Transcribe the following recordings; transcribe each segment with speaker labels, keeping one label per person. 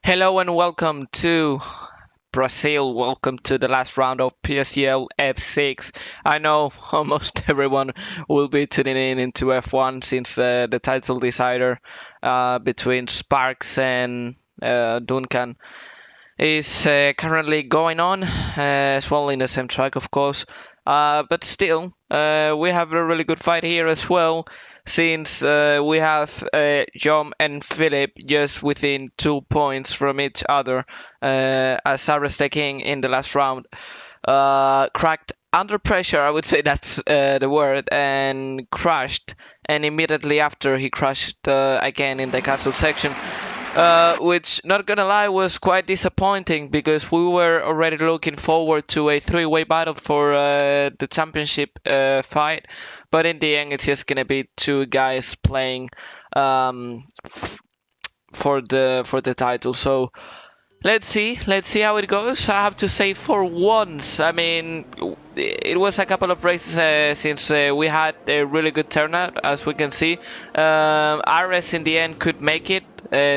Speaker 1: Hello and welcome to Brazil. Welcome to the last round of PSGL F6. I know almost everyone will be tuning in into F1 since the title decider between Sparks and Duncan is currently going on as well in the same track, of course. But still, we have a really good fight here as well, since we have Jom and Philip just within 2 points from each other, as Arrest King in the last round cracked under pressure, I would say that's the word, and crashed. And immediately after, he crashed again in the castle section. Which, not gonna lie, was quite disappointing because we were already looking forward to a three-way battle for the championship fight, but in the end, it's just gonna be two guys playing for the title. So let's see how it goes. I have to say, for once, I mean, it was a couple of races since we had a really good turnout, as we can see. RS in the end could make it,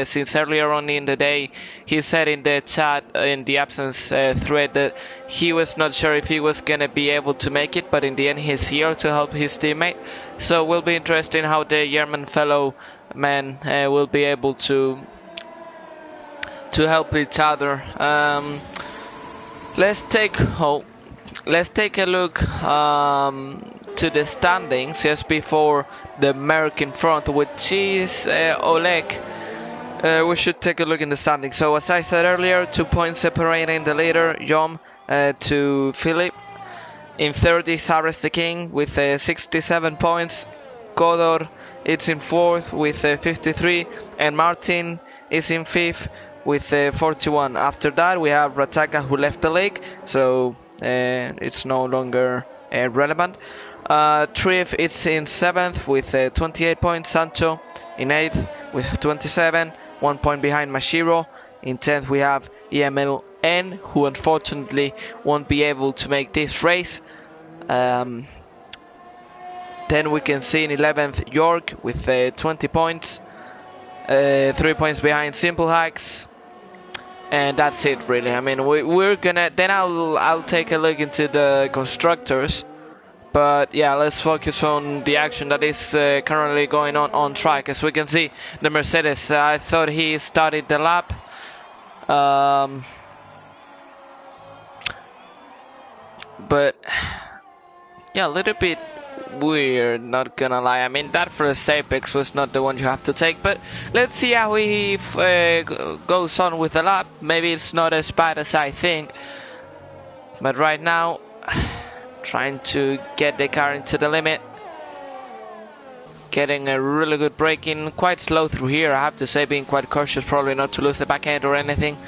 Speaker 1: since earlier on in the day he said in the chat, in the absence thread, that he was not sure if he was gonna be able to make it, but in the end he's here to help his teammate. So will be interesting how the German fellow man will be able to help each other. Let's take a look to the standings just before the Merc in front, which is Oleg. We should take a look in the standings. So as I said earlier, 2 points separating the leader, Jom, to Philip. In third is Ares the King with 67 points. Kodor is in fourth with 53, and Martin is in fifth with 41. After that, we have Rataka, who left the league, so it's no longer relevant. Triff is in 7th with 28 points. Sancho in 8th with 27, 1 point behind Mashiro. In 10th, we have EMLN, who unfortunately won't be able to make this race. Then we can see in 11th York with 20 points, 3 points behind Simple Hacks. And that's it, really. I mean, we're gonna then I'll take a look into the constructors, but yeah, let's focus on the action that is currently going on track. As we can see, the Mercedes, I thought he started the lap, but yeah, a little bit weird, not gonna lie. I mean, that first apex was not the one you have to take, but let's see how he goes on with the lap. Maybe it's not as bad as I think, but right now trying to get the car into the limit, getting a really good braking, quite slow through here, I have to say, being quite cautious, probably not to lose the back end or anything,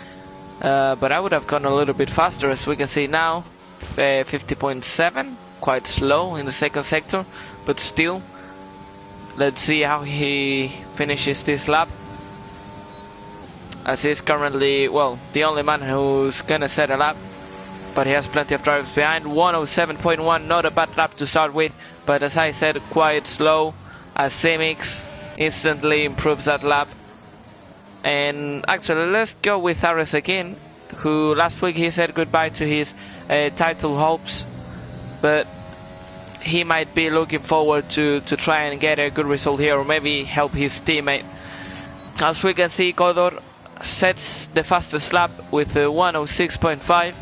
Speaker 1: but I would have gone a little bit faster. As we can see now, 50.7, quite slow in the second sector, but still, let's see how he finishes this lap, as he's currently, well, the only man who's gonna set a lap, but he has plenty of drivers behind. 107.1, not a bad lap to start with, but as I said, quite slow, as Semix instantly improves that lap. And actually, let's go with Ares again, who last week he said goodbye to his title hopes, but he might be looking forward to try and get a good result here, or maybe help his teammate. As we can see, Kodor sets the fastest lap with 106.5.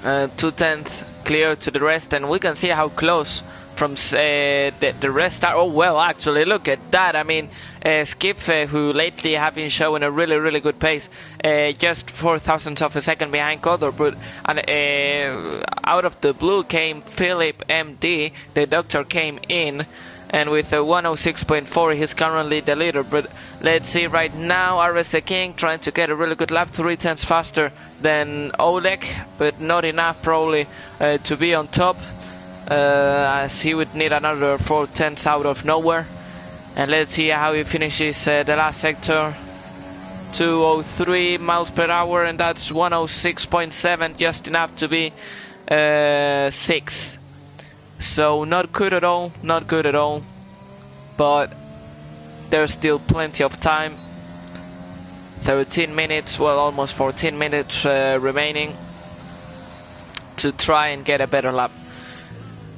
Speaker 1: 2/10 clear to the rest, and we can see how close from the rest are. Oh well, actually, look at that. I mean, Skip, who lately have been showing a really good pace, just 0.04 of a second behind Kodor, but out of the blue came Philip MD. The doctor came in, and with a 106.4, he's currently the leader. But let's see right now, RS the King trying to get a really good lap, 0.3 faster than Oleg, but not enough probably to be on top, as he would need another 0.4 out of nowhere. And let's see how he finishes the last sector. 203 miles per hour, and that's 106.7, just enough to be 6th. So not good at all, but there's still plenty of time. 13 minutes, well, almost 14 minutes remaining to try and get a better lap.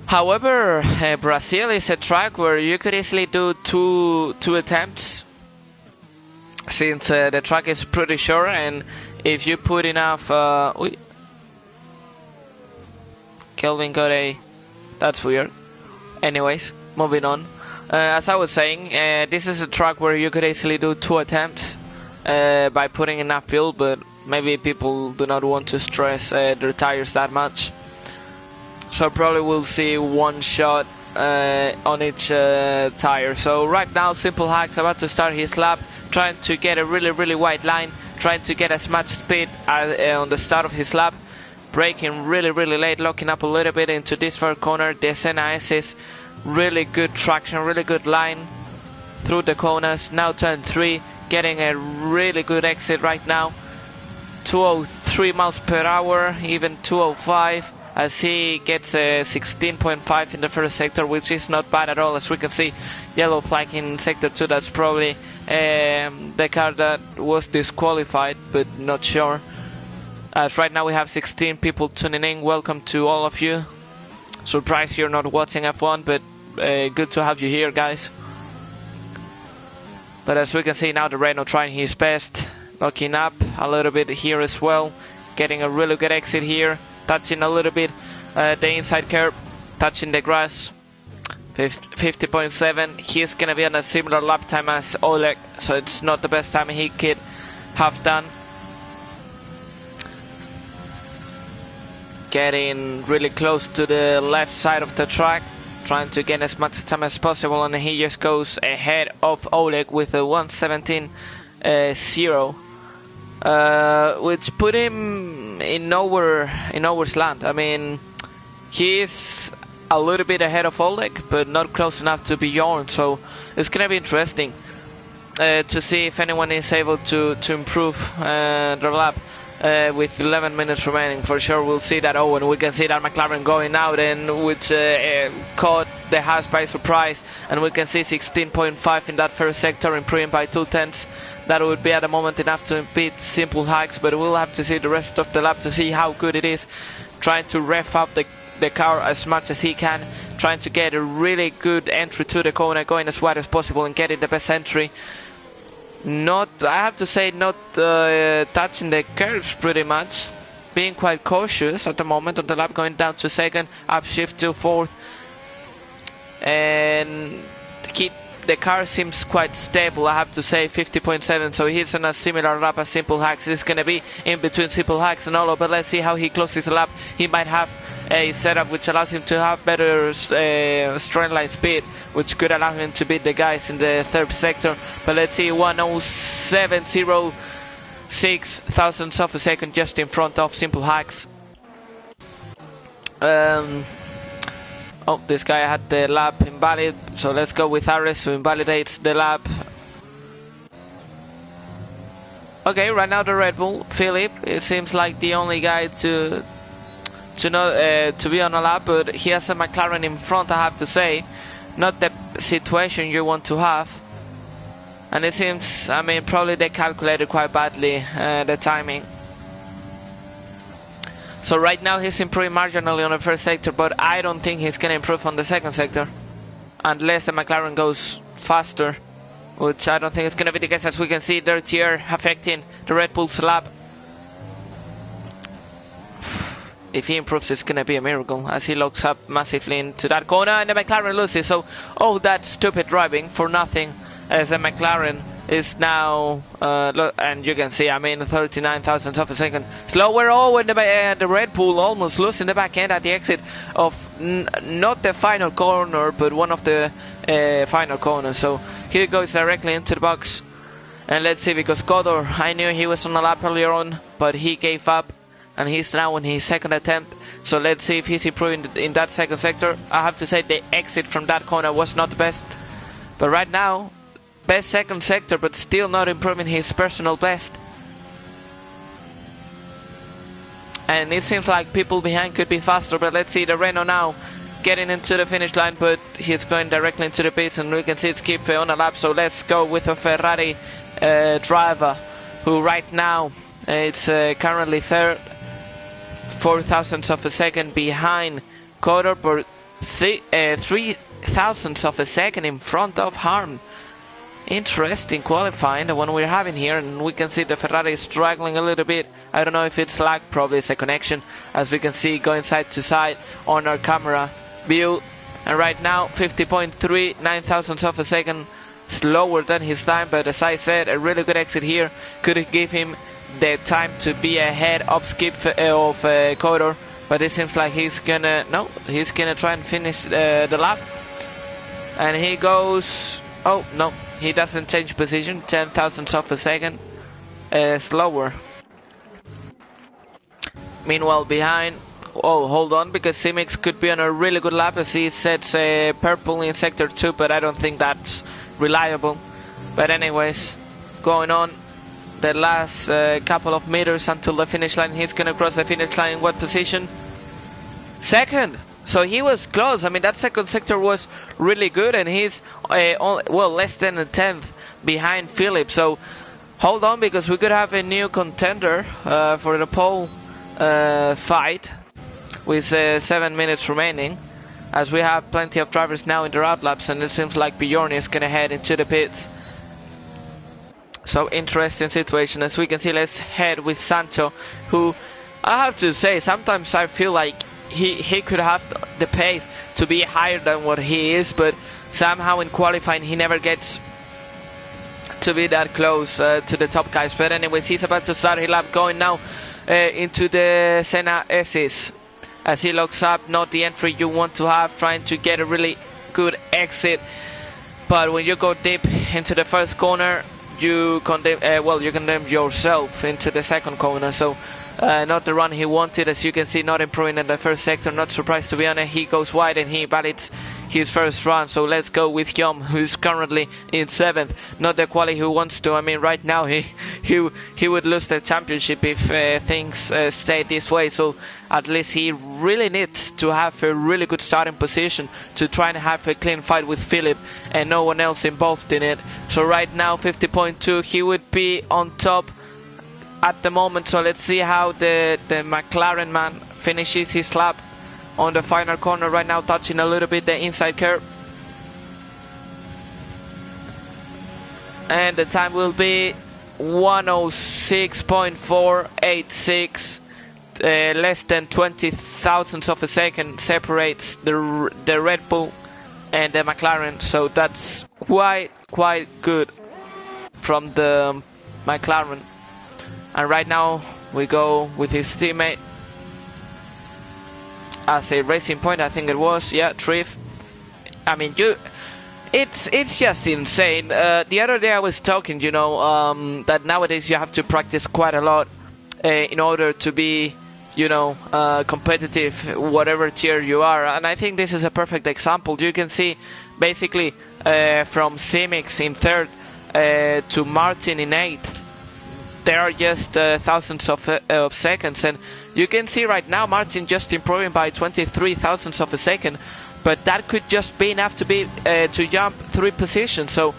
Speaker 1: However, Brazil is a track where you could easily do two attempts, since the track is pretty short, and if you put enough... Kelvin got a... That's weird. Anyways, moving on. As I was saying, this is a track where you could easily do 2 attempts by putting enough fuel, but maybe people do not want to stress their tires that much. So probably we'll see 1 shot on each tire. So right now, Simple Hack's about to start his lap, trying to get a really wide line, trying to get as much speed on the start of his lap. Braking really late, locking up a little bit into this first corner. The Senna S is really good traction, really good line through the corners. Now turn 3, getting a really good exit right now. 203 miles per hour, even 205, as he gets a 16.5 in the first sector, which is not bad at all. As we can see, yellow flag in sector 2. That's probably the car that was disqualified, but not sure. As right now we have 16 people tuning in. Welcome to all of you. Surprised you're not watching F1, but good to have you here, guys. But as we can see now, the Renault trying his best, locking up a little bit here as well, getting a really good exit here, touching a little bit the inside curb, touching the grass. 50.7. He's gonna be on a similar lap time as Oleg, so it's not the best time he could have done. Getting really close to the left side of the track, trying to gain as much time as possible, and he just goes ahead of Oleg with a 1:17.0, which put him in nowhere's land. I mean, he is a little bit ahead of Oleg, but not close enough to be Jorn, so it's gonna be interesting to see if anyone is able to improve their lap. With 11 minutes remaining, for sure we'll see that. Oh, and we can see that McLaren going out, and which caught the Haas by surprise, and we can see 16.5 in that first sector, improving by 0.2. That would be at the moment enough to beat Simple Hacks, but we'll have to see the rest of the lap to see how good it is. Trying to rev up the car as much as he can, trying to get a really good entry to the corner, going as wide as possible and getting the best entry. I have to say, not touching the curves pretty much, being quite cautious at the moment on the lap, going down to second, upshift to fourth, and the car seems quite stable. I have to say 50.7, so he's on a similar lap as Simple Hacks. He's going to be in between Simple Hacks and Olo, but let's see how he closes the lap. He might have a setup which allows him to have better straight line speed, which could allow him to beat the guys in the third sector. But let's see, 1:07.06 thousandths of a second just in front of Simple Hacks. Oh, this guy had the lap invalid, so let's go with Ares, who invalidates the lap. Okay, right now the Red Bull, Philip, it seems like the only guy to be on a lap, but he has a McLaren in front, I have to say. Not the situation you want to have. And it seems, I mean, probably they calculated quite badly the timing. So right now he's improving marginally on the first sector, but I don't think he's going to improve on the second sector. Unless the McLaren goes faster, which I don't think is going to be the case. As we can see, dirty air affecting the Red Bull's lap. If he improves, it's going to be a miracle, as he locks up massively into that corner, and the McLaren loses. So, oh, that stupid driving for nothing, as the McLaren is now, and you can see, I mean, 39 thousandths of a second slower. Oh, and the Red Bull almost losing the back end at the exit of not the final corner, but one of the final corners. So here goes directly into the box. And let's see, because Godor, I knew he was on a lap earlier on, but he gave up. And he's now on his second attempt. So let's see if he's improving in that second sector. I have to say the exit from that corner was not the best. But right now, best second sector, but still not improving his personal best. And it seems like people behind could be faster. But let's see, the Renault now getting into the finish line, but he's going directly into the pits, and we can see it's Kife on a lap. So let's go with a Ferrari driver, who right now it's currently third, 4 thousandths of a second behind Coder, but 3 thousandths of a second in front of Harm. Interesting qualifying, the one we're having here, and we can see the Ferrari is struggling a little bit. I don't know if it's lag, probably it's a connection, as we can see going side to side on our camera view. And right now 50.3, 9 thousandths of a second slower than his time, but as I said, a really good exit here could give him the time to be ahead of Skip of Coder, but it seems like he's gonna try and finish the lap, and he goes, oh no, he doesn't change position, 10 thousandths of a second slower. Meanwhile behind, oh hold on, because Simics could be on a really good lap, as he sets purple in sector 2, but I don't think that's reliable. But anyways, going on the last couple of meters until the finish line. He's gonna cross the finish line in what position? Second. So he was close. I mean, that second sector was really good, and he's less than a tenth behind Philip. So hold on, because we could have a new contender for the pole fight with 7 minutes remaining, as we have plenty of drivers now in the route laps, and it seems like Bjorn is gonna head into the pits. So interesting situation, as we can see. Let's head with Santo, who I have to say, sometimes I feel like he could have the pace to be higher than what he is, but somehow in qualifying he never gets to be that close to the top guys. But anyways, he's about to start his lap, going now into the Senna S's, as he locks up, not the entry you want to have, trying to get a really good exit. But when you go deep into the first corner, you condemn yourself into the second corner. So not the run he wanted, as you can see, not improving in the first sector. Not surprised, to be honest. He goes wide and he validates his first run. So let's go with Yom, who's currently in 7th. Not the quality he wants to. I mean, right now he would lose the championship if things stay this way. So at least he really needs to have a really good starting position to try and have a clean fight with Philip and no one else involved in it. So right now 50.2, he would be on top at the moment. So let's see how the McLaren man finishes his lap on the final corner right now, touching a little bit the inside curve, and the time will be 106.486. Less than 20 thousandths of a second separates the Red Bull and the McLaren, so that's quite good from the McLaren. And right now we go with his teammate as a Racing Point, I think it was, yeah, Triff. I mean, it's just insane. The other day I was talking, that nowadays you have to practice quite a lot in order to be, competitive, whatever tier you are. And I think this is a perfect example. You can see basically from Simix in 3rd to Martin in 8th. There are just thousands of seconds, and you can see right now Martin just improving by 23 thousandths of a second, but that could just be enough to jump 3 positions, so,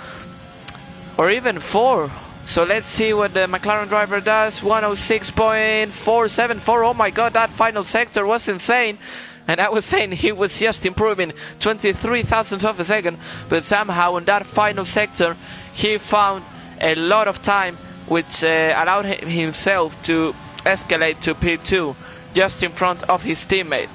Speaker 1: or even 4. So let's see what the McLaren driver does. 106.474. Oh my god, that final sector was insane. And I was saying he was just improving 23 thousandths of a second, but somehow in that final sector he found a lot of time, which allowed himself to escalate to P2 just in front of his teammate,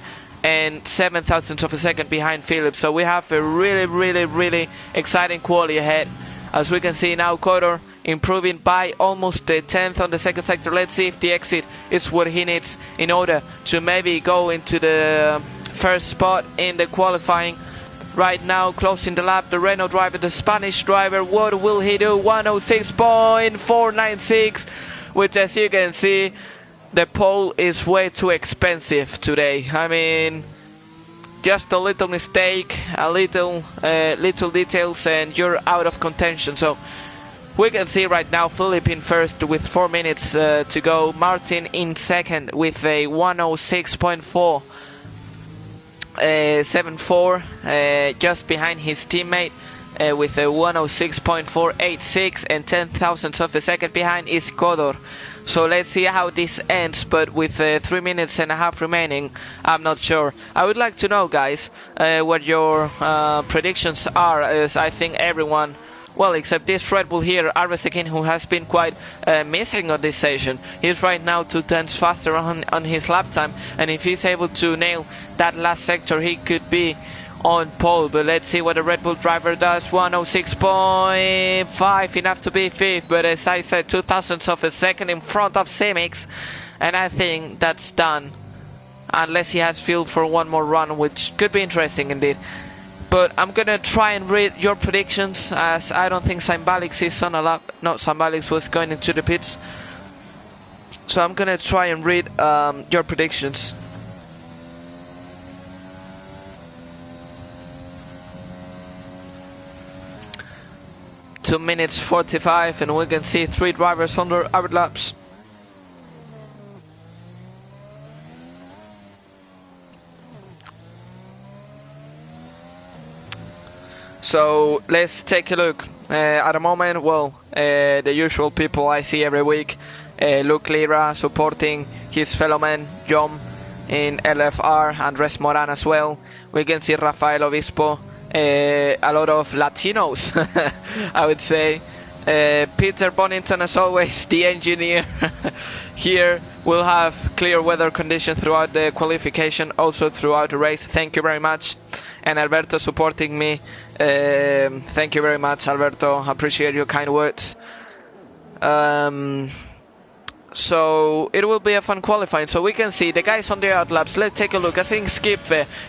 Speaker 1: and 7 thousandths of a second behind Philip. So we have a really exciting quali ahead. As we can see now, Coder improving by almost a tenth on the second sector. Let's see if the exit is what he needs in order to maybe go into the first spot in the qualifying. Right now, closing the lap, the Renault driver, the Spanish driver, what will he do? 106.496, which, as you can see, the pole is way too expensive today. I mean, just a little mistake, a little details, and you're out of contention. So we can see right now Philip in first with 4 minutes to go. Martin in second with a 106.4. 7-4, just behind his teammate. With a 106.486 and 10 thousandths of a second behind is Kodor. So let's see how this ends, but with 3 minutes and a half remaining, I'm not sure. I would like to know, guys, what your predictions are, as I think everyone, well, except this Red Bull here, Arvesekin, who has been quite missing on this session. He's right now 2 tenths faster on his lap time, and if he's able to nail that last sector, he could be on pole. But let's see what the Red Bull driver does. 106.5, enough to be fifth, but as I said, 2 thousandths of a second in front of Simics, and I think that's done, unless he has fuel for one more run, which could be interesting indeed. But I'm gonna try and read your predictions, as I don't think Sambalix is on a lap. No, Sambalix was going into the pits, so I'm gonna try and read your predictions. 2 minutes 45, and we can see 3 drivers under our laps. So let's take a look. At the moment, well, the usual people I see every week. Luke Lira supporting his fellow man Jom in LFR, Andres Moran as well. We can see Rafael Obispo. A lot of Latinos, I would say. Peter Bonington, as always, the engineer. Here we'll have clear weather conditions throughout the qualification, also throughout the race. Thank you very much. And Alberto supporting me. Thank you very much, Alberto. Appreciate your kind words. So it will be a fun qualifying. So we can see the guys on the outlaps. Let's take a look. I think Skip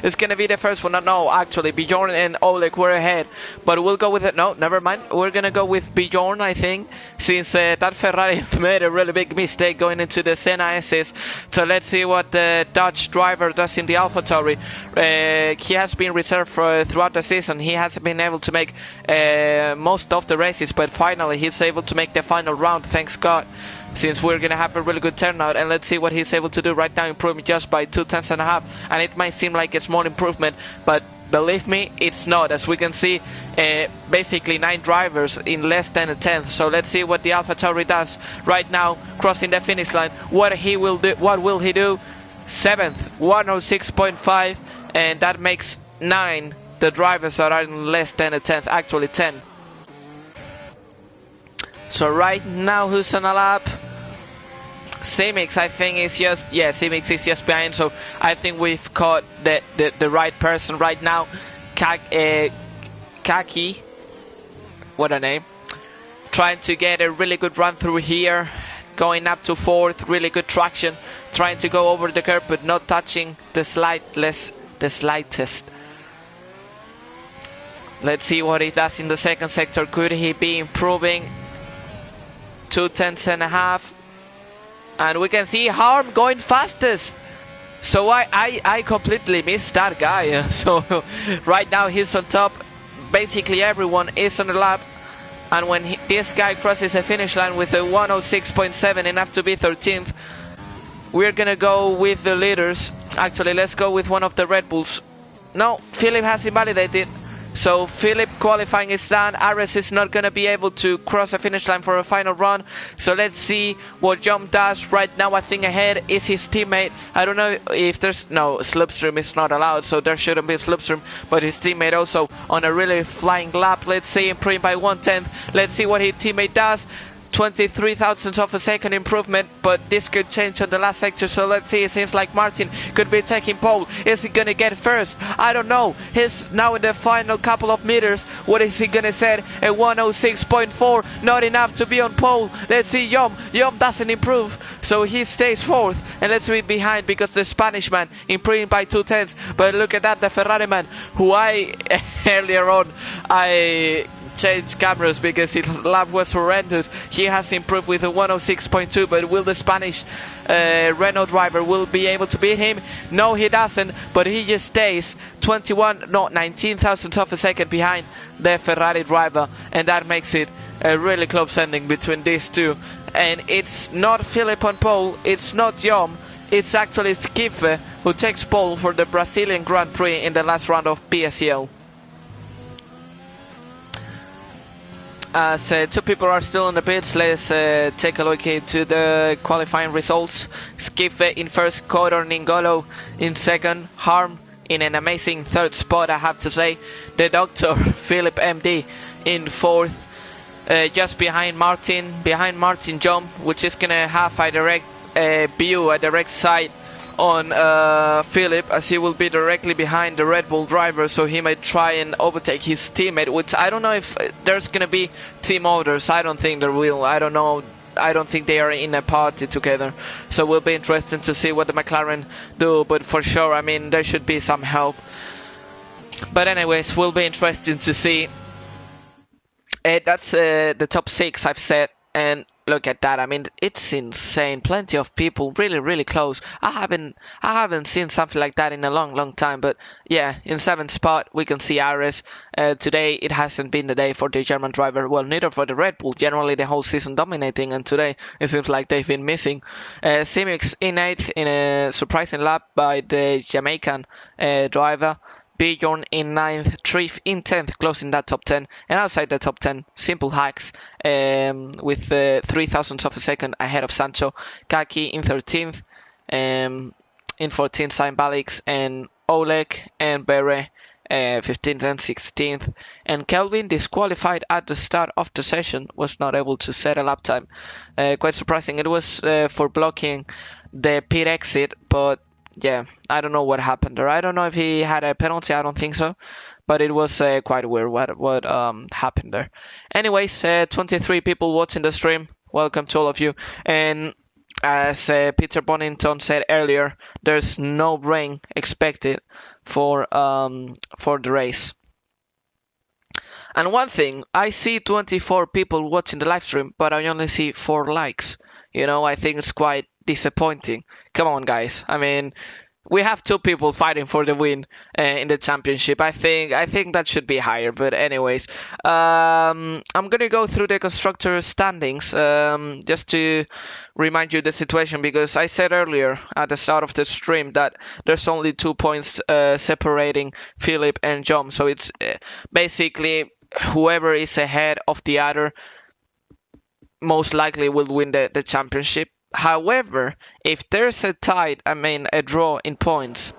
Speaker 1: is going to be the first one. No, actually, Bjorn and Oleg were ahead. But we'll go with it. No, never mind. We're going to go with Bjorn, I think, since that Ferrari made a really big mistake going into the Senna SS. So let's see what the Dutch driver does in the AlphaTauri. He has been reserved throughout the season. He hasn't been able to make most of the races, but finally he's able to make the final round, thanks God, since we're going to have a really good turnout. And let's see what he's able to do right now, improving just by 2 tenths and a half. And it might seem like a small improvement, but believe me, it's not. As we can see, basically 9 drivers in less than a tenth. So let's see what the AlphaTauri does right now, crossing the finish line. What he will do? What will he do? 7th, 106.5, and that makes 9 the drivers that are in less than a tenth. Actually 10. So right now, who's on a lap? Simics, I think, is just, yeah, Simics is just behind. So I think we've caught the right person right now. Kaki, what a name. Trying to get a really good run through here. Going up to 4th, really good traction. Trying to go over the curb, but not touching the slightest. Let's see what he does in the second sector. Could he be improving? 2 tenths and a half, and we can see Harm going fastest. So I completely missed that guy. So right now he's on top. Basically everyone is on the lap, and when this guy crosses the finish line with a 106.7, enough to be 13th, we're gonna go with the leaders. Actually, let's go with one of the Red Bulls. No, Philip has invalidated. So Philip qualifying is done. Ares is not going to be able to cross the finish line for a final run. So let's see what Jom does. Right now I think ahead is his teammate. I don't know if there's... No, slipstream is not allowed, so there shouldn't be a slipstream. But his teammate also on a really flying lap. Let's see, improving by 1/10. Let's see what his teammate does. 23 thousandths of a second improvement, but this could change on the last sector. So let's see. It seems like Martin could be taking pole. Is he gonna get first? I don't know. He's now in the final couple of meters. What is he gonna set? A 106.4, not enough to be on pole. Let's see. Yom doesn't improve, so he stays 4th, and let's be behind because the Spanish man improving by 2 tenths. But look at that, the Ferrari man, who earlier on I changed cameras because his lap was horrendous. He has improved with a 106.2, but will the Spanish Renault driver will be able to beat him? No, he doesn't, but he just stays 19 thousandths of a second behind the Ferrari driver, and that makes it a really close ending between these two. And it's not Philip on pole, it's not Yom, it's actually Skiffe who takes pole for the Brazilian Grand Prix in the last round of PSGL. As two people are still on the pits, let's take a look into the qualifying results. Skife in first, Codor Ningolo in second, Harm in an amazing third spot, I have to say. The Doctor, Philip MD in fourth, just behind Martin Jump, which is gonna have a direct view, a direct sight on Philip, as he will be directly behind the Red Bull driver, so he might try and overtake his teammate, which I don't know if there's gonna be team orders. I don't think there will. I don't know. I don't think they are in a party together, so it will be interesting to see what the McLaren do, but for sure, I mean, there should be some help. But anyways, will be interesting to see. That's the top 6 I've said, and look at that. I mean, it's insane. Plenty of people, really close. I haven't seen something like that in a long time. But yeah, in 7th spot we can see Ares. Today it hasn't been the day for the German driver. Well, neither for the Red Bull. Generally the whole season dominating, and today it seems like they've been missing. Simix in 8th in a surprising lap by the Jamaican driver. Bjorn in 9th, Triff in 10th, closing that top 10. And outside the top 10, Simple Hacks with 3,000ths of a second ahead of Sancho. Kaki in 13th, in 14th, Sain Balix and Oleg and Bere 15th and 16th. And Kelvin, disqualified at the start of the session, was not able to set a lap time. Quite surprising. It was for blocking the pit exit, but yeah, I don't know what happened there. I don't know if he had a penalty. I don't think so, but it was quite weird what happened there. Anyways, 23 people watching the stream. Welcome to all of you. And as Peter Bonington said earlier, there's no rain expected for the race. And one thing, I see 24 people watching the live stream, but I only see 4 likes. You know, I think it's quite disappointing. Come on, guys. I mean, we have 2 people fighting for the win in the championship. I think that should be higher. But anyways, I'm gonna go through the constructor standings just to remind you the situation, because I said earlier at the start of the stream that there's only 2 points separating Philip and John. So it's basically whoever is ahead of the other most likely will win the championship. However, if there's a draw in points,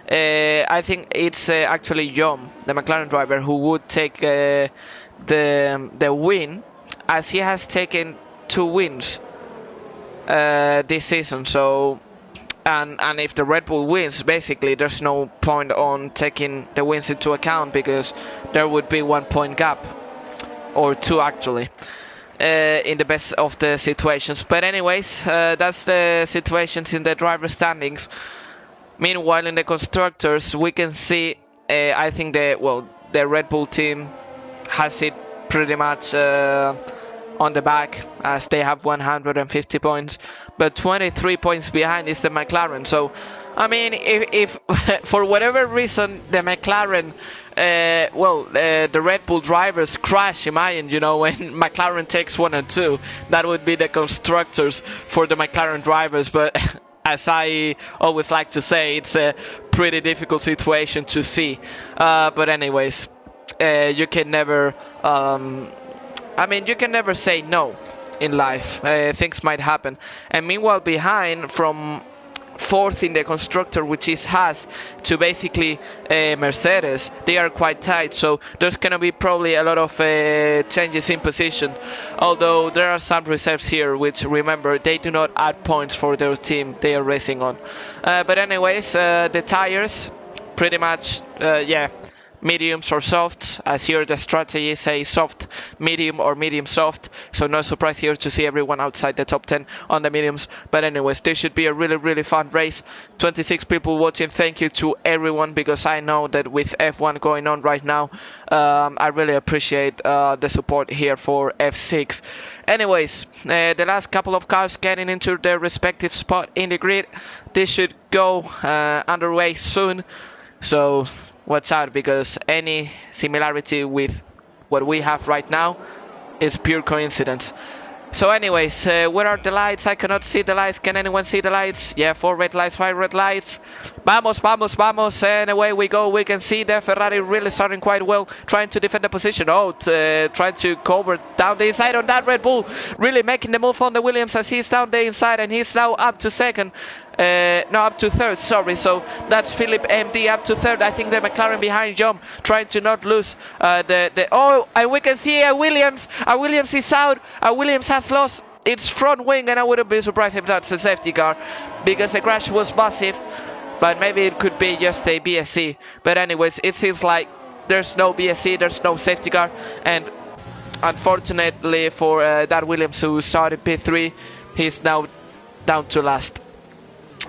Speaker 1: I think it's actually John, the McLaren driver, who would take the win, as he has taken 2 wins this season. So, and if the Red Bull wins, basically there's no point on taking the wins into account, because there would be 1 point gap, or 2 actually. In the best of the situations. But anyways, that's the situations in the driver standings. Meanwhile, in the constructors, we can see I think the Red Bull team has it pretty much on the back, as they have 150 points, but 23 points behind is the McLaren. So I mean, if for whatever reason the McLaren the Red Bull drivers crash, imagine, when McLaren takes 1 and 2, that would be the constructors for the McLaren drivers. But as I always like to say, it's a pretty difficult situation to see. But anyways, you can never, you can never say no in life. Things might happen. And meanwhile, behind from 4th in the constructor, which is Haas, to basically Mercedes, they are quite tight, so there's gonna be probably a lot of changes in position, although there are some reserves here, which, remember, they do not add points for their team they are racing on. But anyways, the tires pretty much mediums or softs, as here the strategy say soft, medium or medium soft, so no surprise here to see everyone outside the top 10 on the mediums. But anyways, this should be a really fun race. 26 people watching, thank you to everyone, because I know that with F1 going on right now, I really appreciate the support here for F6. Anyways, the last couple of cars getting into their respective spot in the grid. This should go underway soon, so watch out, because any similarity with what we have right now is pure coincidence. So anyways, where are the lights? I cannot see the lights. Can anyone see the lights? Yeah, 4 red lights, 5 red lights. Vamos, vamos, vamos. And away we go. We can see the Ferrari really starting quite well, trying to defend the position. Oh, trying to cover down the inside on that Red Bull. Really making the move on the Williams as he's down the inside and he's now up to second. No, up to third, sorry. So that's Philip MD up to third. I think the McLaren behind John trying to not lose oh, and we can see a Williams. A Williams is out. A Williams has lost its front wing, and I wouldn't be surprised if that's a safety car because the crash was massive. But maybe it could be just a BSC. But anyways, it seems like there's no BSC, there's no safety car, and unfortunately for that Williams who started P3, he's now down to last.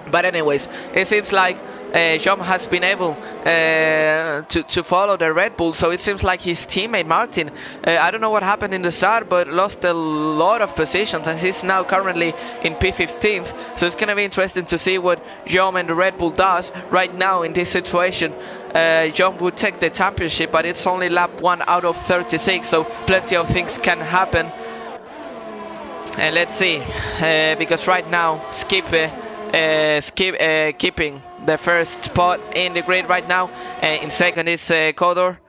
Speaker 1: But anyways, it seems like John has been able to follow the Red Bull, so it seems like his teammate Martin, I don't know what happened in the start, but lost a lot of positions and he's now currently in P15th, so it's going to be interesting to see what John and the Red Bull does right now in this situation. John would take the championship, but it's only lap 1 out of 36, so plenty of things can happen. And let's see, because right now Skippe keeping the first spot in the grid right now. In second is Kodor.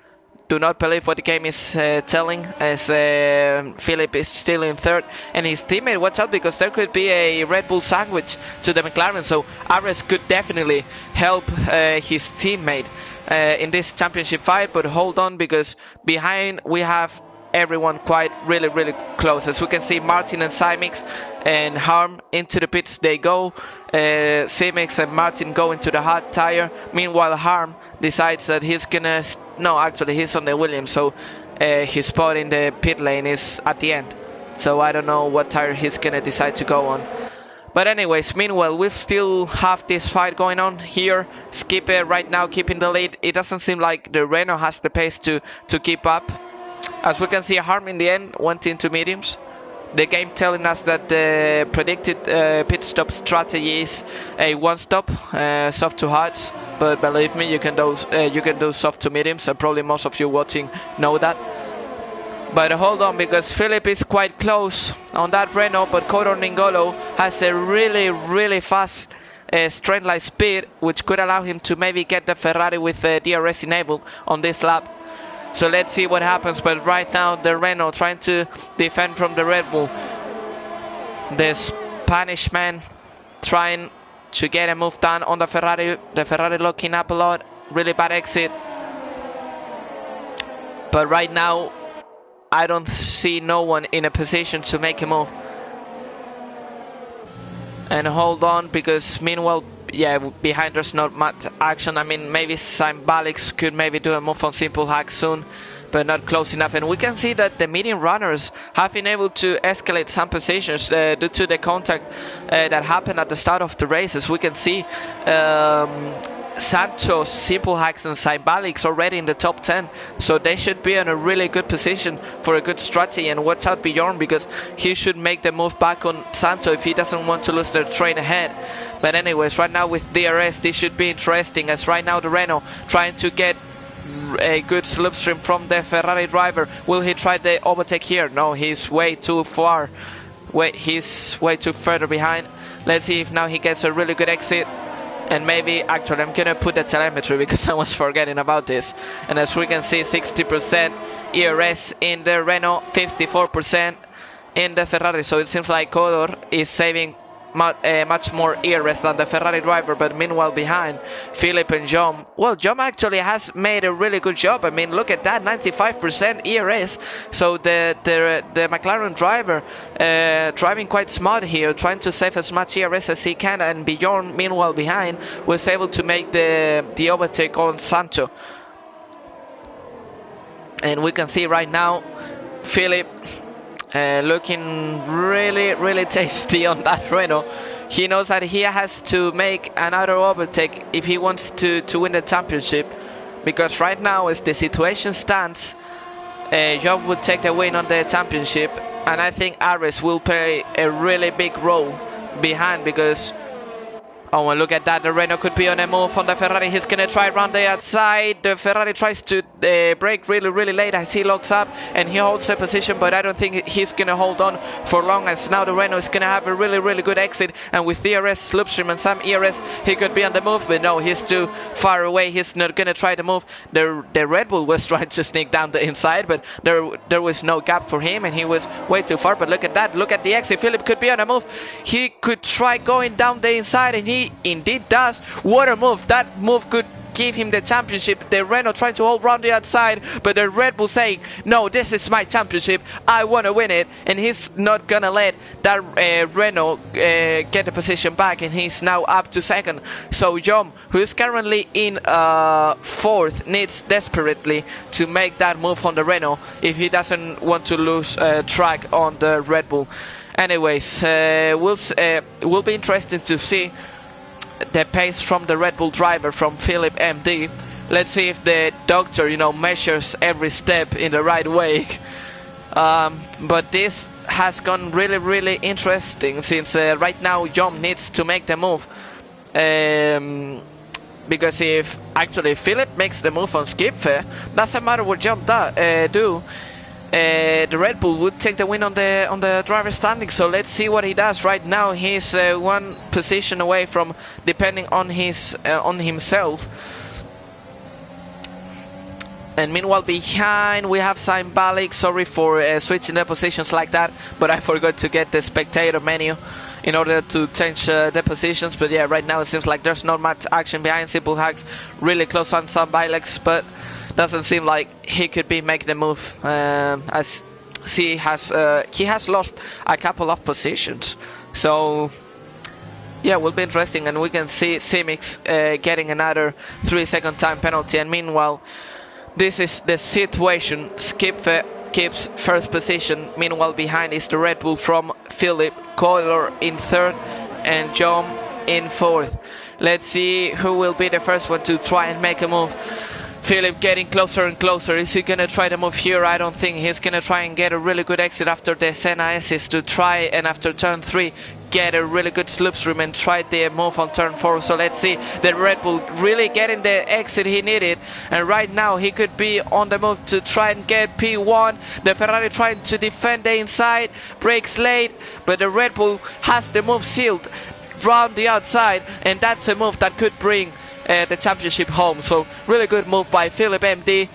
Speaker 1: Do not believe what the game is telling, as Philip is still in third. And his teammate, watch out, because there could be a Red Bull sandwich to the McLaren. So Ares could definitely help his teammate in this championship fight. But hold on, because behind we have everyone quite really close. As we can see, Martin and Symix and Harm into the pits they go. Symix and Martin go into the hard tire. Meanwhile, Harm decides that he's gonna... No, actually he's on the Williams, so his spot in the pit lane is at the end. So I don't know what tire he's gonna decide to go on. But anyways, meanwhile, we still have this fight going on here. Skippe right now keeping the lead. It doesn't seem like the Renault has the pace to keep up. As we can see, Harm in the end went into mediums. The game telling us that the predicted pit stop strategy is a one stop, soft to hards. But believe me, you can do soft to mediums, and probably most of you watching know that. But hold on, because Philip is quite close on that Renault, but Kodor Ningolo has a really fast straight line speed, which could allow him to maybe get the Ferrari with DRS enabled on this lap. So let's see what happens. But right now the Renault trying to defend from the Red Bull. The Spanish man trying to get a move done on the Ferrari. The Ferrari locking up a lot. Really bad exit. But right now I don't see no one in a position to make a move. And hold on, because meanwhile, yeah, behind there's not much action. I mean, maybe Symbalix could maybe do a move on Simple Hack soon, but not close enough. And we can see that the medium runners have been able to escalate some positions due to the contact that happened at the start of the races. We can see Santos, Simple Hacks and Symbalix already in the top 10, so they should be in a really good position for a good strategy. And watch out Bjorn, because he should make the move back on Santo if he doesn't want to lose the train ahead. But anyways, right now with DRS this should be interesting, as right now the Renault trying to get a good slipstream from the Ferrari driver. Will he try the overtake here? No, he's way too far. He's way too further behind. Let's see if now he gets a really good exit. And maybe, actually, I'm gonna put the telemetry because I was forgetting about this. And as we can see, 60% ERS in the Renault, 54% in the Ferrari. So it seems like Kodor is saving much more ERS than the Ferrari driver. But meanwhile behind, Philip and John. Well, John actually has made a really good job. I mean, look at that, 95% ERS. So the McLaren driver driving quite smart here, trying to save as much ERS as he can. And Bjorn, meanwhile behind, was able to make the overtake on Sancho. And we can see right now Philip looking really tasty on that Renault. He knows that he has to make another overtake if he wants to win the championship, because right now as the situation stands, John would take the win on the championship, and I think Ares will play a really big role behind, because Oh, and look at that. The Renault could be on a move on the Ferrari. He's going to try around the outside. The Ferrari tries to brake really late as he locks up and he holds the position, but I don't think he's going to hold on for long, as now the Renault is going to have a really good exit. And with ERS, slipstream and some ERS, he could be on the move, but no, he's too far away. He's not going to try to move. The Red Bull was trying to sneak down the inside, but there was no gap for him and he was way too far. But look at that. Look at the exit. Philip could be on a move. He could try going down the inside, and he indeed does. What a move. That move could give him the championship. The Renault trying to hold round the outside, but the Red Bull saying, no, this is my championship, I want to win it, and he's not gonna let that Renault get the position back, and he's now up to second. So Jom, who is currently in fourth, needs desperately to make that move on the Renault if he doesn't want to lose track on the Red Bull. Anyways, will be interesting to see the pace from the Red Bull driver, from Philip MD. Let's see if the doctor, measures every step in the right way. But this has gone really interesting, since right now Jom needs to make the move. Because if actually Philip makes the move on Skipfer, doesn't matter what Jom do. The Red Bull would take the win on the driver standing. So let's see what he does. Right now he's one position away from depending on himself. And meanwhile behind we have Saim Balik. Sorry for switching the positions like that, but I forgot to get the spectator menu in order to change the positions. But yeah, right now it seems like there's not much action behind. Simple Hacks really close on some Bilex, but doesn't seem like he could be making the move, as he has lost a couple of positions. So yeah, will be interesting, and we can see Simix getting another 3-second time penalty. And meanwhile, this is the situation. Skipfer keeps first position. Meanwhile behind is the Red Bull from Philip, Coiler in third, and Jom in fourth. Let's see who will be the first one to try and make a move. Philip getting closer and closer. Is he gonna try to move here? I don't think he's gonna try and get a really good exit after the Senna assist to try, and after turn 3 get a really good slipstream and try the move on turn 4. So let's see, the Red Bull really getting the exit he needed, and right now he could be on the move to try and get P1. The Ferrari trying to defend the inside, breaks late, but the Red Bull has the move sealed round the outside, and that's a move that could bring the championship home. So really good move by Philip MD,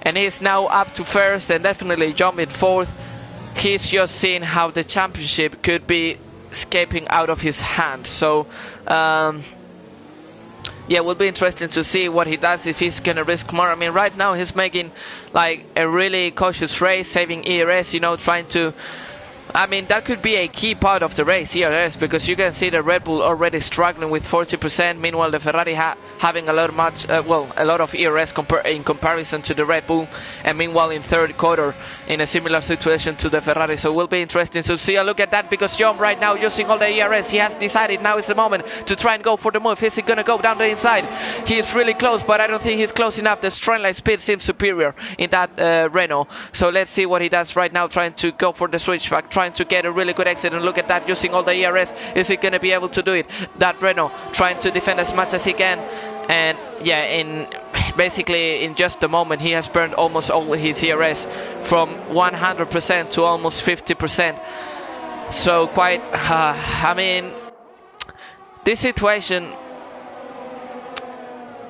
Speaker 1: and he's now up to first and definitely jumping fourth. He's just seeing how the championship could be escaping out of his hands. So yeah, will be interesting to see what he does, if he's gonna risk more. I mean, right now he's making like a really cautious race, saving ERS, trying to, I mean, that could be a key part of the race, ERS, because you can see the Red Bull already struggling with 40%. Meanwhile, the Ferrari having a lot of ERS in comparison to the Red Bull, and meanwhile in third quarter in a similar situation to the Ferrari. So it will be interesting to see a look at that, because John right now using all the ERS, he has decided now is the moment to try and go for the move. Is he gonna go down the inside? He is really close, but I don't think he's close enough. The straight line speed seems superior in that Renault. So let's see what he does right now, trying to go for the switchback, trying to get a really good exit, and look at that, using all the ERS. Is he going to be able to do it? That Renault trying to defend as much as he can, and yeah, basically in just a moment he has burned almost all his ERS from 100% to almost 50%. So quite I mean, this situation,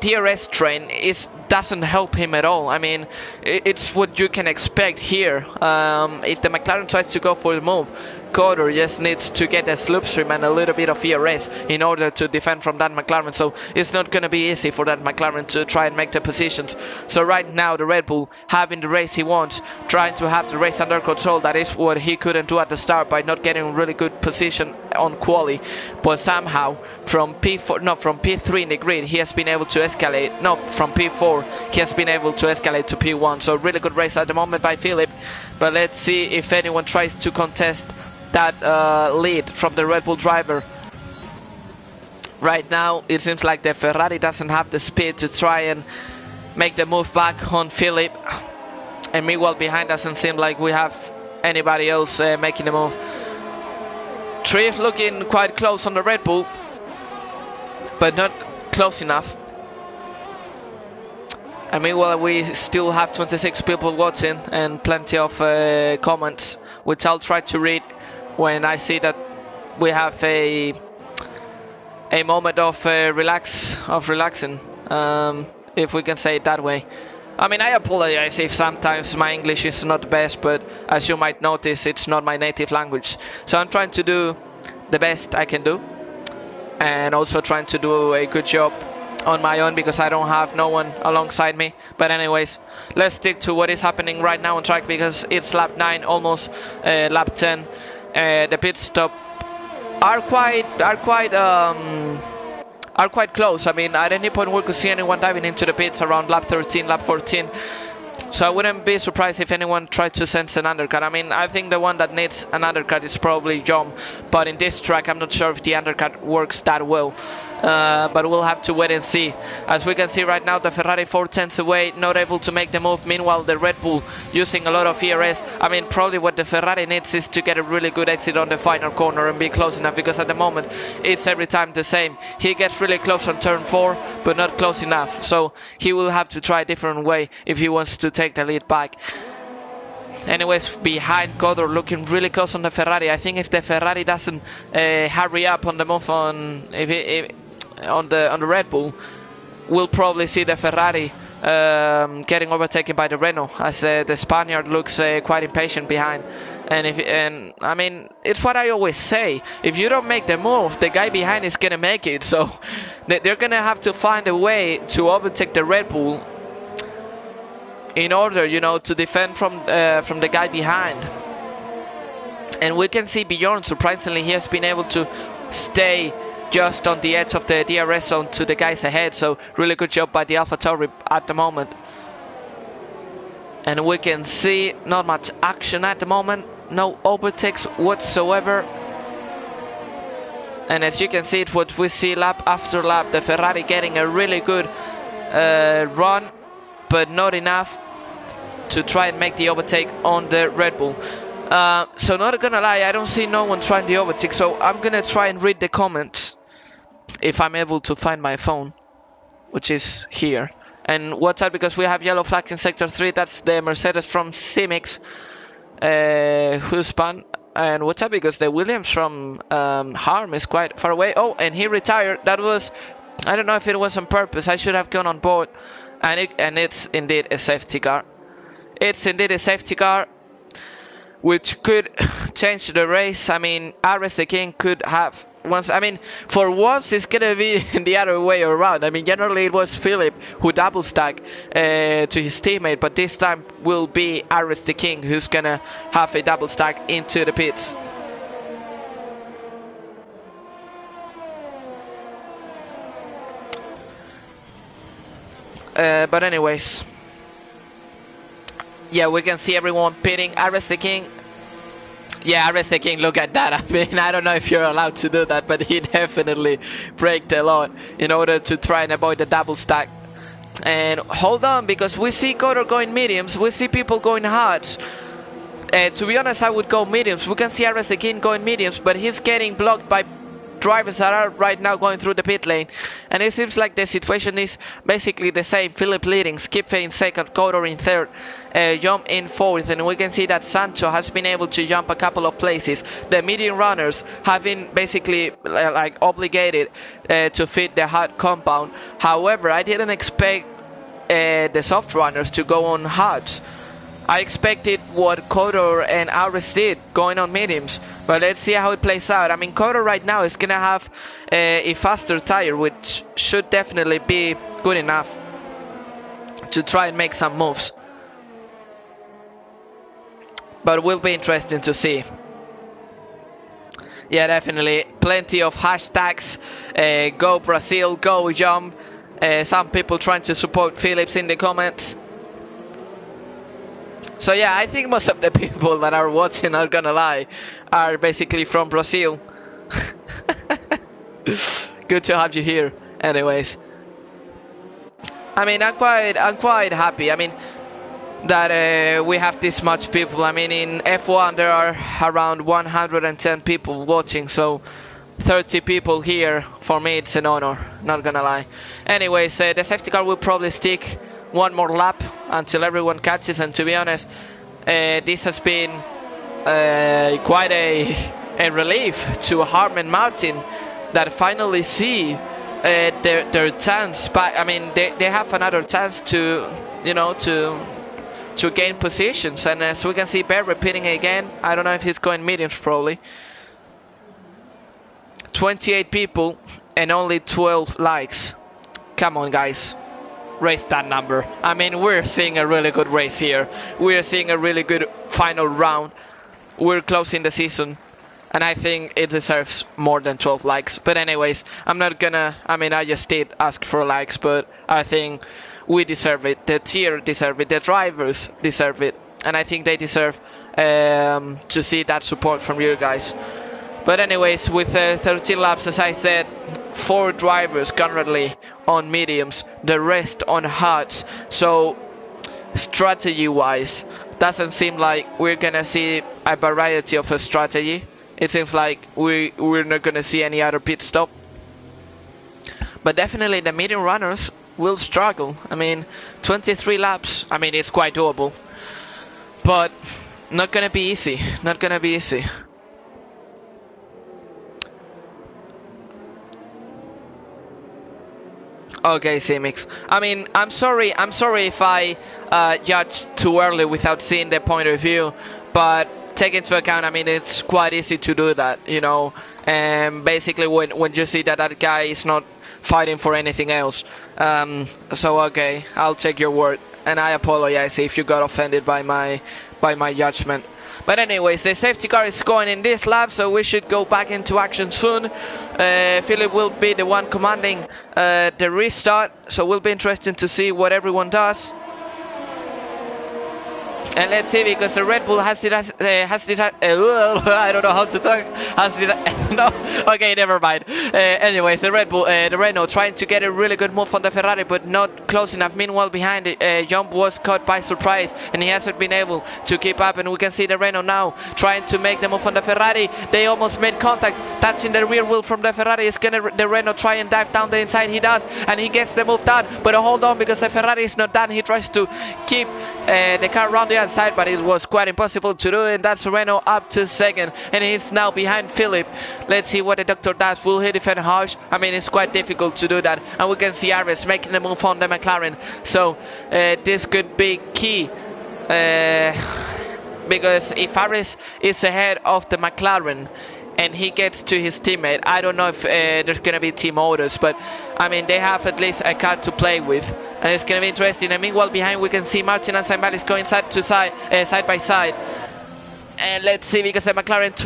Speaker 1: DRS train doesn't help him at all. I mean, it's what you can expect here. If the McLaren tries to go for the move, Coder just needs to get a slipstream and a little bit of ERS in order to defend from that McLaren. So it's not going to be easy for that McLaren to try and make the positions. So right now the Red Bull having the race he wants, trying to have the race under control. That is what he couldn't do at the start by not getting really good position on quali. But somehow from P3 in the grid he has been able to escalate. No, from P4 he has been able to escalate to P1. So really good race at the moment by Philip. But let's see if anyone tries to contest that lead from the Red Bull driver. Right now it seems like the Ferrari doesn't have the speed to try and make the move back on Philip, and meanwhile behind doesn't seem like we have anybody else making the move. Triff looking quite close on the Red Bull. but not close enough. I mean, well, we still have 26 people watching and plenty of comments, which I'll try to read when I see that we have a moment of relaxing, if we can say it that way. I mean, I apologize if sometimes my English is not the best, but as you might notice, it's not my native language. So I'm trying to do the best I can do, and also trying to do a good job on my own because I don't have no one alongside me. But anyways, let's stick to what is happening right now on track because it's lap 9, almost lap 10. The pit stop are quite close. I mean, at any point we could see anyone diving into the pits around lap 13, lap 14. So I wouldn't be surprised if anyone tried to sense an undercut. I mean, I think the one that needs an undercut is probably Jom, but in this track I'm not sure if the undercut works that well. But we'll have to wait and see. As we can see right now, the Ferrari 4 tenths away, not able to make the move. Meanwhile, the Red Bull using a lot of ERS. I mean, probably what the Ferrari needs is to get a really good exit on the final corner and be close enough, because at the moment it's every time the same. He gets really close on turn 4, but not close enough. So he will have to try a different way if he wants to take the lead back. Anyways, behind Codor, looking really close on the Ferrari. I think if the Ferrari doesn't hurry up on the move on the Red Bull, we'll probably see the Ferrari getting overtaken by the Renault, as the Spaniard looks quite impatient behind. And I mean, it's what I always say: if you don't make the move, the guy behind is gonna make it. So they're gonna have to find a way to overtake the Red Bull in order, you know, to defend from the guy behind. And we can see Bjorn, surprisingly, he has been able to stay just on the edge of the DRS zone to the guys ahead. So really good job by the AlphaTauri at the moment. And we can see not much action at the moment, no overtakes whatsoever. And as you can see, it's what we see lap after lap, the Ferrari getting a really good run, but not enough to try and make the overtake on the Red Bull. So not gonna lie, I don't see no one trying the overtake, so I'm gonna try and read the comments if I'm able to find my phone, which is here. And watch out, because we have yellow flag in sector 3. That's the Mercedes from Simix who spun. And watch out, because the Williams from Harm is quite far away. Oh, and he retired. That was, I don't know if it was on purpose. I should have gone on board. And it's indeed a safety car. It's indeed a safety car, which could change the race. I mean, Ares the King could have once. I mean, for once it's gonna be the other way around. I mean, generally it was Philip who double stack to his teammate, but this time will be Ares the King who's gonna have a double stack into the pits. But anyways, yeah, we can see everyone pitting. Ares the King. Yeah, Ares the King, look at that. I mean, I don't know if you're allowed to do that, but he definitely braked a lot in order to try and avoid the double stack. And hold on, because we see Codor going mediums, we see people going hards. To be honest, I would go mediums. We can see Ares the King going mediums, but he's getting blocked by drivers that are right now going through the pit lane. And it seems like the situation is basically the same. Philip leading, Skip in second, Codor in third, Jump in fourth. And we can see that Sancho has been able to jump a couple of places. The medium runners have been basically like obligated to fit the hard compound. However, I didn't expect the soft runners to go on hards. I expected what Codor and Ares did, going on mediums, but let's see how it plays out. I mean, Codor right now is gonna have a faster tire, which should definitely be good enough to try and make some moves. But it will be interesting to see. Yeah, definitely. Plenty of hashtags. Go Brazil, go Jump. Some people trying to support Phillips in the comments. So yeah, I think most of the people that are watching, not gonna lie, are basically from Brazil. Good to have you here. Anyways, I mean, I'm quite happy. I mean, that we have this much people. I mean, in F1 there are around 110 people watching, so 30 people here. For me, it's an honor, not gonna lie. Anyways, the safety car will probably stick one more lap until everyone catches, and to be honest, this has been quite a relief to Harm and Martin that finally see their chance back. I mean, they have another chance to, you know, to gain positions, and as we can see, Bear repeating again. I don't know if he's going mediums, probably. 28 people and only 12 likes. Come on, guys, raise that number. I mean, we're seeing a really good race here. We're seeing a really good final round. We're closing the season, and I think it deserves more than 12 likes. But anyways, I'm not gonna, I mean, I just did ask for likes, but I think we deserve it. The tier deserve it. The drivers deserve it, and I think they deserve to see that support from you guys. But anyways, with 13 laps, as I said, 4 drivers currently on mediums, the rest on hards. So strategy-wise, doesn't seem like we're gonna see a variety of a strategy. It seems like we're not gonna see any other pit stop. But definitely the medium runners will struggle. I mean, 23 laps, I mean, it's quite doable. But not gonna be easy, not gonna be easy. Okay, Simix. I mean, I'm sorry if I judged too early without seeing the point of view, but take into account, I mean, it's quite easy to do that, you know, and basically when you see that that guy is not fighting for anything else. So okay, I'll take your word, and I apologize if you got offended by my judgment. But anyways, the safety car is going in this lap, so we should go back into action soon. Philip will be the one commanding the restart, so it will be interesting to see what everyone does. And let's see, because the Red Bull has it, I don't know how to talk. No, okay, never mind. Anyways, the Red Bull, the Renault trying to get a really good move on the Ferrari, but not close enough. Meanwhile, behind it, Jump was caught by surprise, and he hasn't been able to keep up. And we can see the Renault now trying to make the move on the Ferrari. They almost made contact, touching the rear wheel from the Ferrari. Is gonna the Renault try and dive down the inside? He does, and he gets the move done. But hold on, because the Ferrari is not done. He tries to keep the car around the outside, but it was quite impossible to do, and that's Renault up to second, and he's now behind Philip. Let's see what the doctor does. Will he defend harsh? I mean, it's quite difficult to do that, and we can see Ares making the move on the McLaren, so this could be key, because if Ares is ahead of the McLaren and he gets to his teammate, I don't know if there's gonna be team orders, but I mean, they have at least a car to play with, and it's gonna be interesting. And meanwhile, behind we can see Martin and Sainz going side by side. And let's see, because the McLaren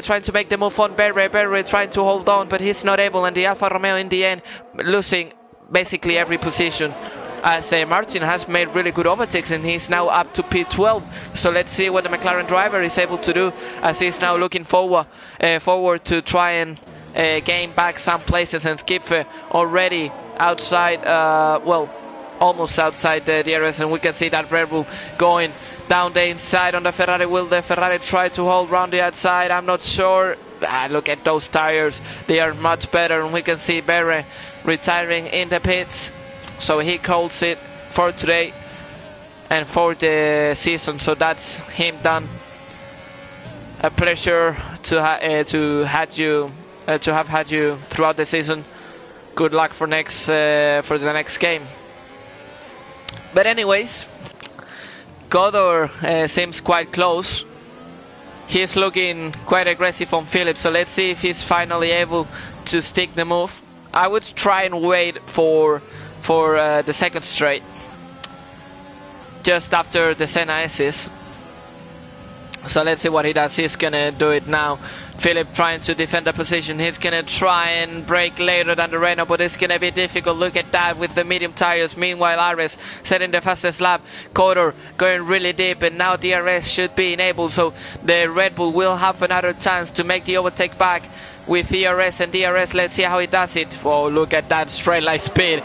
Speaker 1: trying to make the move on Berre trying to hold on, but he's not able, and the Alfa Romeo in the end losing basically every position, as Martin has made really good overtakes, and he's now up to P12. So let's see what the McLaren driver is able to do, as he's now looking forward to try and gain back some places, and Skipfer already outside, well, almost outside the DRS, and we can see that Red Bull going down the inside on the Ferrari. Will the Ferrari try to hold round the outside? I'm not sure. Look at those tires, they are much better, and we can see Berre retiring in the pits. So he calls it for today and for the season. So that's him done. A pleasure to have had you throughout the season. Good luck for the next game. But anyways, Godor seems quite close. He's looking quite aggressive on Philip. So let's see if he's finally able to stick the move. I would try and wait for the second straight, just after the Senna S's. So let's see what he does. He's gonna do it now. Philip trying to defend the position. He's gonna try and brake later than the Renault, but it's gonna be difficult. Look at that with the medium tires. Meanwhile, Ares setting the fastest lap. Coder going really deep, and now DRS should be enabled, so the Red Bull will have another chance to make the overtake back with ERS and DRS. Let's see how he does it. Oh, look at that straight line speed.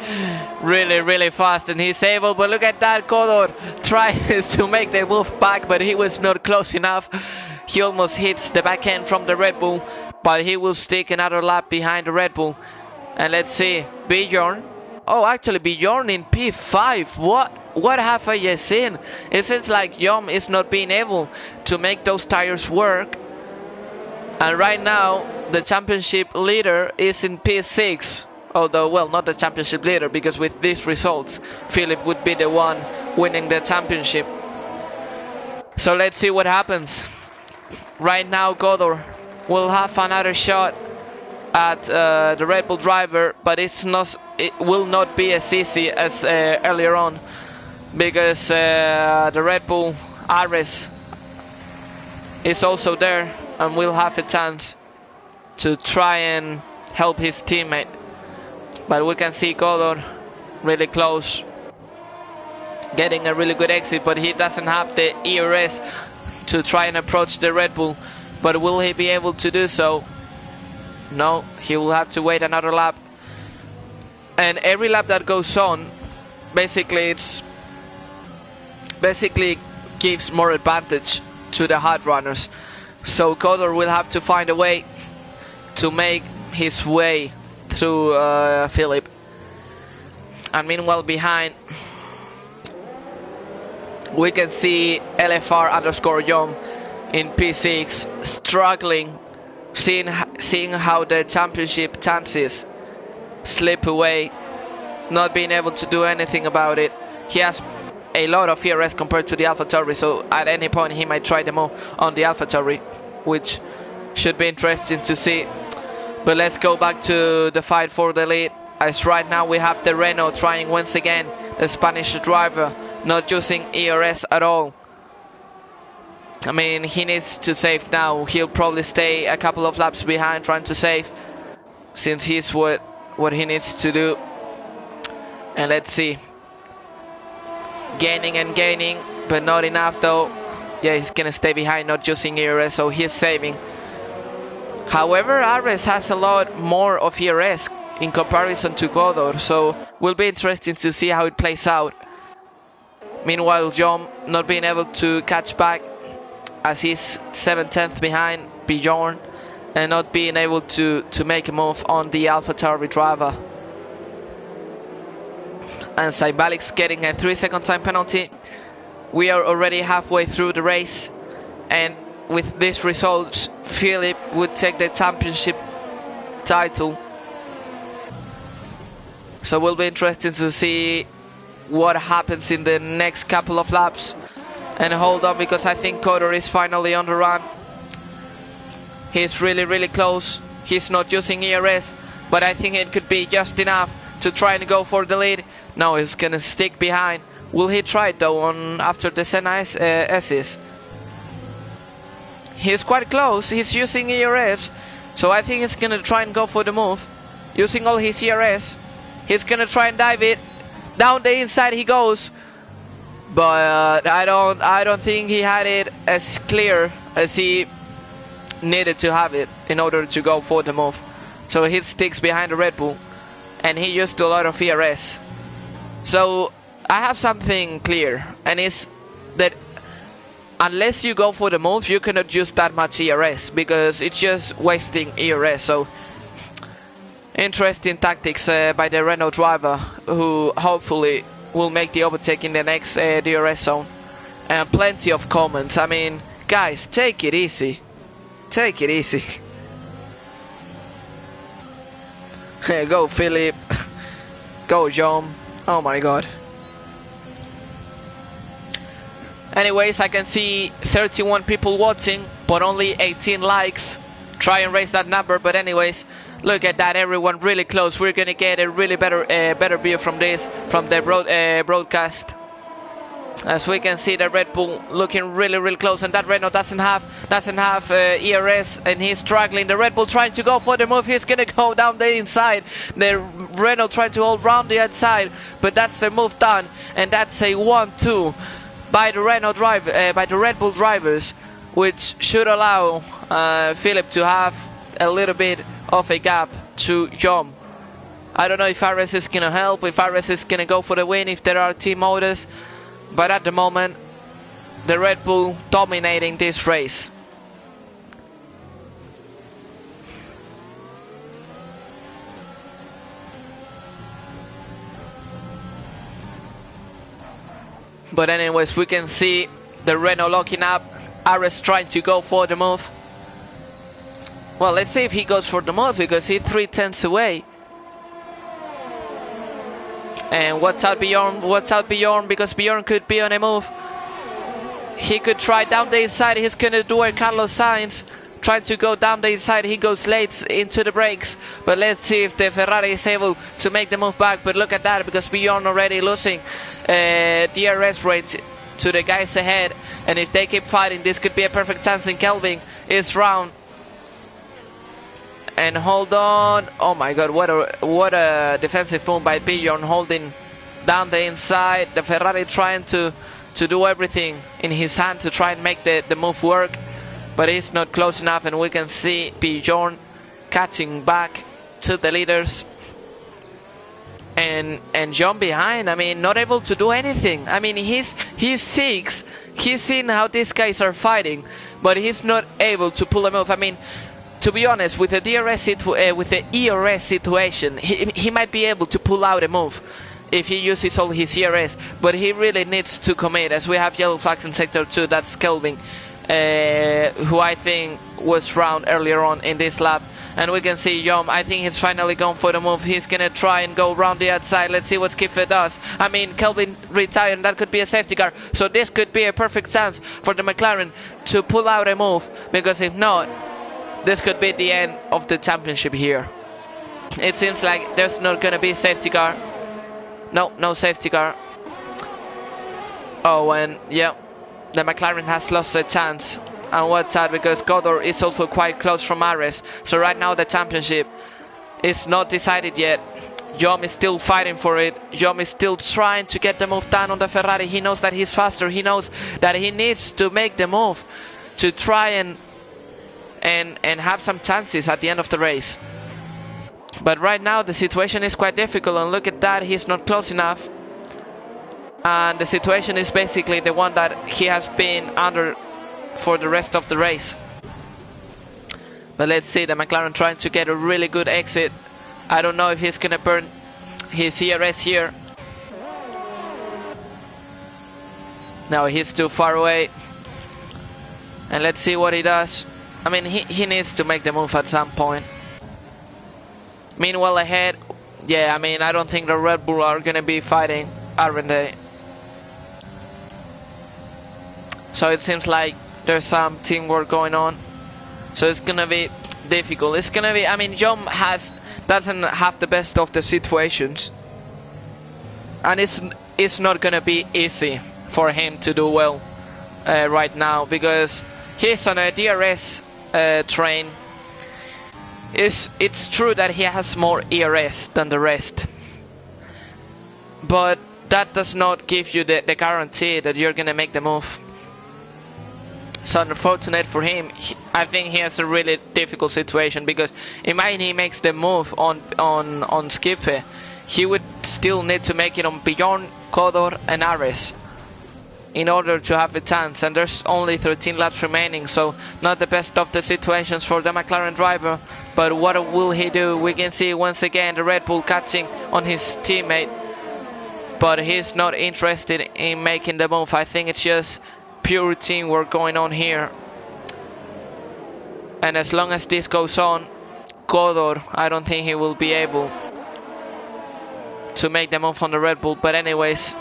Speaker 1: Really fast, and he's able, but look at that. Codor tries to make the move back, but he was not close enough. He almost hits the back end from the Red Bull, but he will stick another lap behind the Red Bull. And let's see, Bjorn. Oh, actually Bjorn in P5. What have I just seen? It seems like Yom is not being able to make those tires work. And right now, the championship leader is in P6. Although, well, not the championship leader, because with these results, Philip would be the one winning the championship. So let's see what happens. Right now, Godor will have another shot at the Red Bull driver, but it will not be as easy as earlier on, because the Red Bull Ares is also there and will have a chance to try and help his teammate. But we can see Godor really close, getting a really good exit, but he doesn't have the ERS to try and approach the Red Bull. But will he be able to do so? No, he will have to wait another lap. And every lap that goes on, basically gives more advantage to the hard runners. So Godor will have to find a way to make his way through Philip. And meanwhile behind, we can see LFR_Yom in P6 struggling, seeing how the championship chances slip away, not being able to do anything about it. He has a lot of ERS compared to the AlphaTauri, so at any point he might try them all on the AlphaTauri, which should be interesting to see. But let's go back to the fight for the lead, as right now we have the Renault trying once again, the Spanish driver, not using ERS at all. I mean, he needs to save now. He'll probably stay a couple of laps behind trying to save, since he's what he needs to do. And let's see, gaining and gaining, but not enough though. Yeah, he's gonna stay behind, not using ERS, so he's saving. However, Ares has a lot more of ERS in comparison to Godor, so will be interesting to see how it plays out. Meanwhile, John not being able to catch back, as he's 7/10 behind Bjorn, and not being able to make a move on the AlphaTauri driver. And Sainbalik's getting a 3-second time penalty. We are already halfway through the race, and with these results, Philip would take the championship title. So will be interesting to see what happens in the next couple of laps. And hold on, because I think Godor is finally on the run. He's really close. He's not using ERS, but I think it could be just enough to try and go for the lead. No, he's gonna stick behind. Will he try it though after the Senna S's? He's quite close. He's using ERS, so I think he's gonna try and go for the move, using all his ERS. He's gonna try and dive it down the inside. He goes, but I don't think he had it as clear as he needed to have it in order to go for the move. So he sticks behind the Red Bull, and he used a lot of ERS. So I have something clear, and it's that unless you go for the move, you cannot use that much ERS, because it's just wasting ERS. So interesting tactics by the Renault driver, who hopefully will make the overtake in the next DRS zone. And plenty of comments. I mean, guys, take it easy. Take it easy. Go Philip. Go John. Oh my god. Anyways, I can see 31 people watching, but only 18 likes. Try and raise that number, but anyways, look at that, everyone really close. We're gonna get a really better view from this, from the broadcast. As we can see, the Red Bull looking really close, and that Renault doesn't have ERS, and he's struggling. The Red Bull trying to go for the move. He's gonna go down the inside. The Renault trying to hold round the outside, but that's the move done, and that's a 1-2 by the Red Bull drivers, which should allow Philip to have a little bit of a gap to John. I don't know if Ares is gonna help, if Ares is gonna go for the win, if there are team orders. But at the moment, the Red Bull dominating this race. But anyways, we can see the Renault locking up. Ares trying to go for the move. Well, let's see if he goes for the move because he's 3/10 away. And watch out Bjorn, because Bjorn could be on a move. He could try down the inside, he's gonna do a Carlos Sainz. Trying to go down the inside, he goes late into the brakes. But let's see if the Ferrari is able to make the move back. But look at that, because Bjorn already losing DRS range to the guys ahead. And if they keep fighting, this could be a perfect chance. And Kelvin is round. And hold on, oh my god, what a defensive move by Bjorn, holding down the inside. The Ferrari trying to do everything in his hand to try and make the move work, but he's not close enough. And we can see Bjorn catching back to the leaders, and John behind. I mean, not able to do anything. I mean, he's 6, he's seen how these guys are fighting, but he's not able to pull a move. I mean, to be honest, with the ERS situation, he might be able to pull out a move if he uses all his ERS, but he really needs to commit, as we have yellow flags in sector 2. That's Kelvin, who I think was round earlier on in this lap. And we can see Yom, I think he's finally gone for the move. He's gonna try and go round the outside. Let's see what Kiefer does. I mean, Kelvin retired, and that could be a safety car, so this could be a perfect chance for the McLaren to pull out a move, because if not, this could be the end of the championship here. It seems like there's not gonna be a safety car. No safety car. Oh, and yeah, the McLaren has lost a chance. And watch that, because Godor is also quite close from Ares. So right now the championship is not decided yet. Jom is still fighting for it. Jom is still trying to get the move done on the Ferrari. He knows that he's faster. He knows that he needs to make the move to try and have some chances at the end of the race. But right now the situation is quite difficult, and look at that, he's not close enough. And the situation is basically the one that he has been under for the rest of the race. But let's see, the McLaren trying to get a really good exit. I don't know if he's gonna burn his ERS here. No, he's too far away. And let's see what he does. I mean, he needs to make the move at some point. Meanwhile ahead, yeah, I mean, I don't think the Red Bull are gonna be fighting, aren't they? So it seems like there's some teamwork going on. So it's gonna be difficult. It's gonna be, I mean, John doesn't have the best of the situations. And it's not gonna be easy for him to do well right now, because he's on a DRS train. It's true that he has more ERS than the rest, but that does not give you the guarantee that you're gonna make the move. So unfortunate for him. I think he has a really difficult situation, because imagine he makes the move on Skiffe, he would still need to make it on Bjorn, Kodor and Ares in order to have a chance, and there's only 13 laps remaining, so not the best of the situations for the McLaren driver. But what will he do? We can see once again the Red Bull catching on his teammate, but he's not interested in making the move. I think it's just pure teamwork going on here, and as long as this goes on, Kodor, I don't think he will be able to make the move on the Red Bull. But anyways,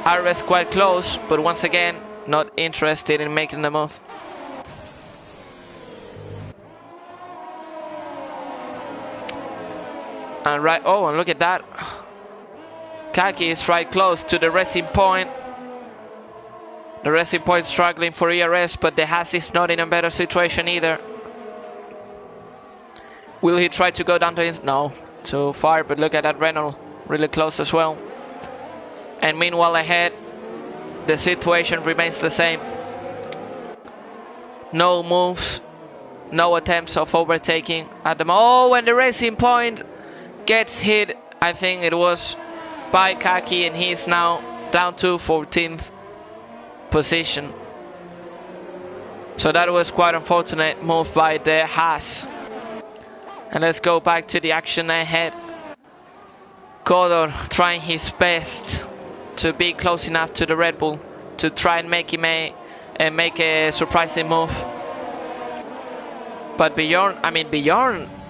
Speaker 1: Ares quite close, but once again not interested in making the move. And right, oh, and look at that, Kaki is right close to the racing point. The racing point struggling for ERS, but the Haas is not in a better situation either. Will he try to go down to his... No, too far, but look at that Renault, really close as well. And meanwhile ahead, the situation remains the same. No moves, no attempts of overtaking at the moment. Oh, and the racing point gets hit, I think it was by Kaki, and he is now down to 14th position. So that was quite unfortunate move by the Haas. And let's go back to the action ahead. Kodor trying his best to be close enough to the Red Bull to try and make him make a surprising move. But Bjorn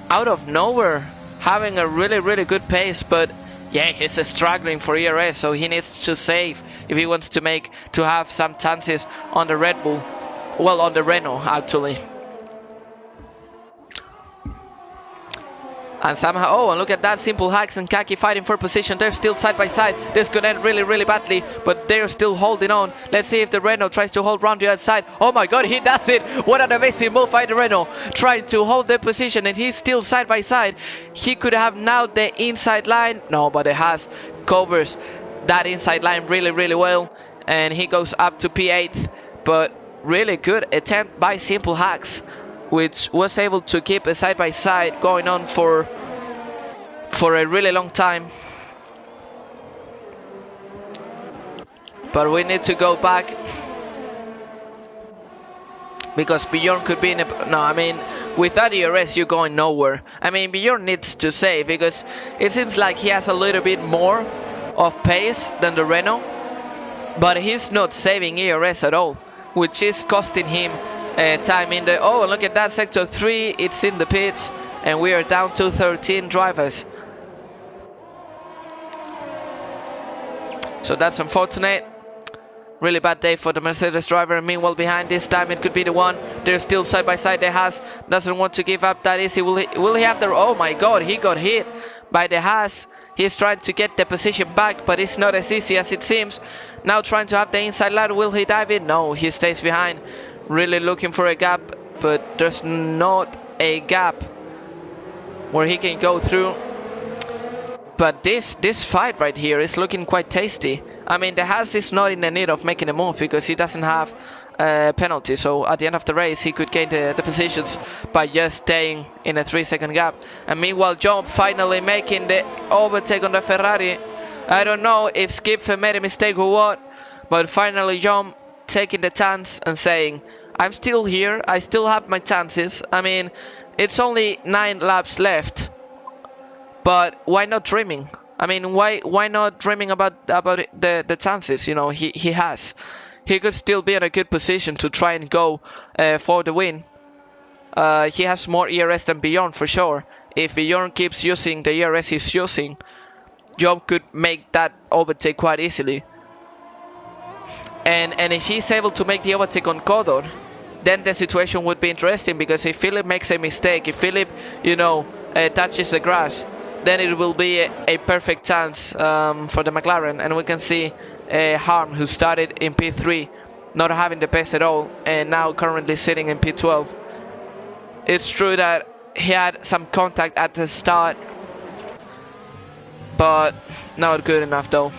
Speaker 1: out of nowhere having a really good pace, but yeah, he's struggling for ERS, so he needs to save if he wants to have some chances on the Red Bull. Well, on the Renault actually. And somehow, oh, and look at that, Simple Hacks and Kaki fighting for position. They're still side by side. This could end really badly, but they're still holding on. Let's see if the Renault tries to hold round the outside. Oh my god, he does it! What an amazing move by the Renault, trying to hold the position, and he's still side by side. He could have now the inside line. No, but it has covers that inside line really well, and he goes up to P8. But really good attempt by Simple Hacks, which was able to keep a side by side going on for a really long time. But we need to go back because Bjorn could be in a... No, I mean, without ERS you're going nowhere. I mean, Bjorn needs to save because it seems like he has a little bit more of pace than the Renault, but he's not saving ERS at all, which is costing him time in the... Oh, and look at that, sector 3, it's in the pits, and we are down to 13 drivers. So that's unfortunate. Really bad day for the Mercedes driver. Meanwhile, behind this time it could be the one. They're still side by side. The Haas doesn't want to give up that easy. Will he have the... Oh my god, he got hit by the Haas. He's trying to get the position back, but it's not as easy as it seems. Now trying to have the inside line. Will he dive in? No, he stays behind. Really looking for a gap, but there's not a gap where he can go through. But this fight right here is looking quite tasty. I mean, the Haas is not in the need of making a move because he doesn't have a penalty. So at the end of the race, he could gain the positions by just staying in a 3-second gap. And meanwhile, John finally making the overtake on the Ferrari. I don't know if Skip made a mistake or what, but finally John taking the chance and saying, I'm still here, I still have my chances. I mean, it's only 9 laps left, but why not dreaming? I mean, why not dreaming about the chances, you know, he has. He could still be in a good position to try and go for the win. He has more ERS than Bjorn for sure. If Bjorn keeps using the ERS he's using, John could make that overtake quite easily. And if he's able to make the overtake on Codor, then the situation would be interesting, because if Philip makes a mistake, if Philip, you know, touches the grass, then it will be a perfect chance for the McLaren. And we can see Harm, who started in P3, not having the pace at all, and now currently sitting in P12. It's true that he had some contact at the start, but not good enough though.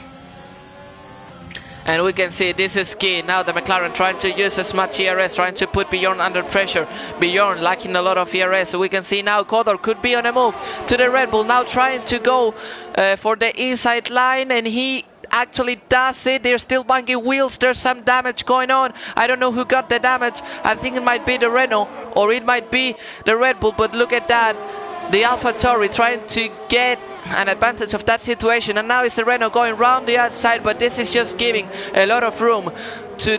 Speaker 1: And we can see this is key. Now the McLaren trying to use as much ERS, trying to put Bjorn under pressure. Bjorn lacking a lot of ERS. So we can see now Codor could be on a move to the Red Bull. Now trying to go for the inside line, and he actually does it. They're still banging wheels. There's some damage going on. I don't know who got the damage. I think it might be the Renault or it might be the Red Bull. But look at that. The AlphaTauri trying to get an advantage of that situation, and now it's the Renault going round the outside, but this is just giving a lot of room to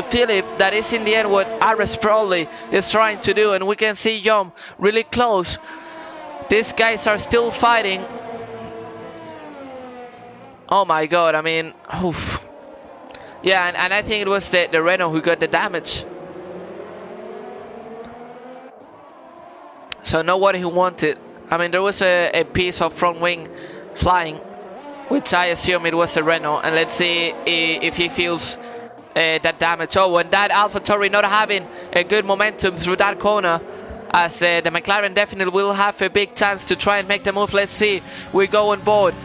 Speaker 1: Philip. That is in the end what Ares probably is trying to do, and we can see Jom really close. These guys are still fighting. Oh my god, I mean, oof. Yeah, and I think it was the Renault who got the damage. So know what he wanted. I mean, there was a piece of front wing flying, which I assume it was a Renault. And let's see if he feels that damage. Oh, and that AlphaTauri not having a good momentum through that corner, as the McLaren definitely will have a big chance to try and make the move. Let's see. We go on board.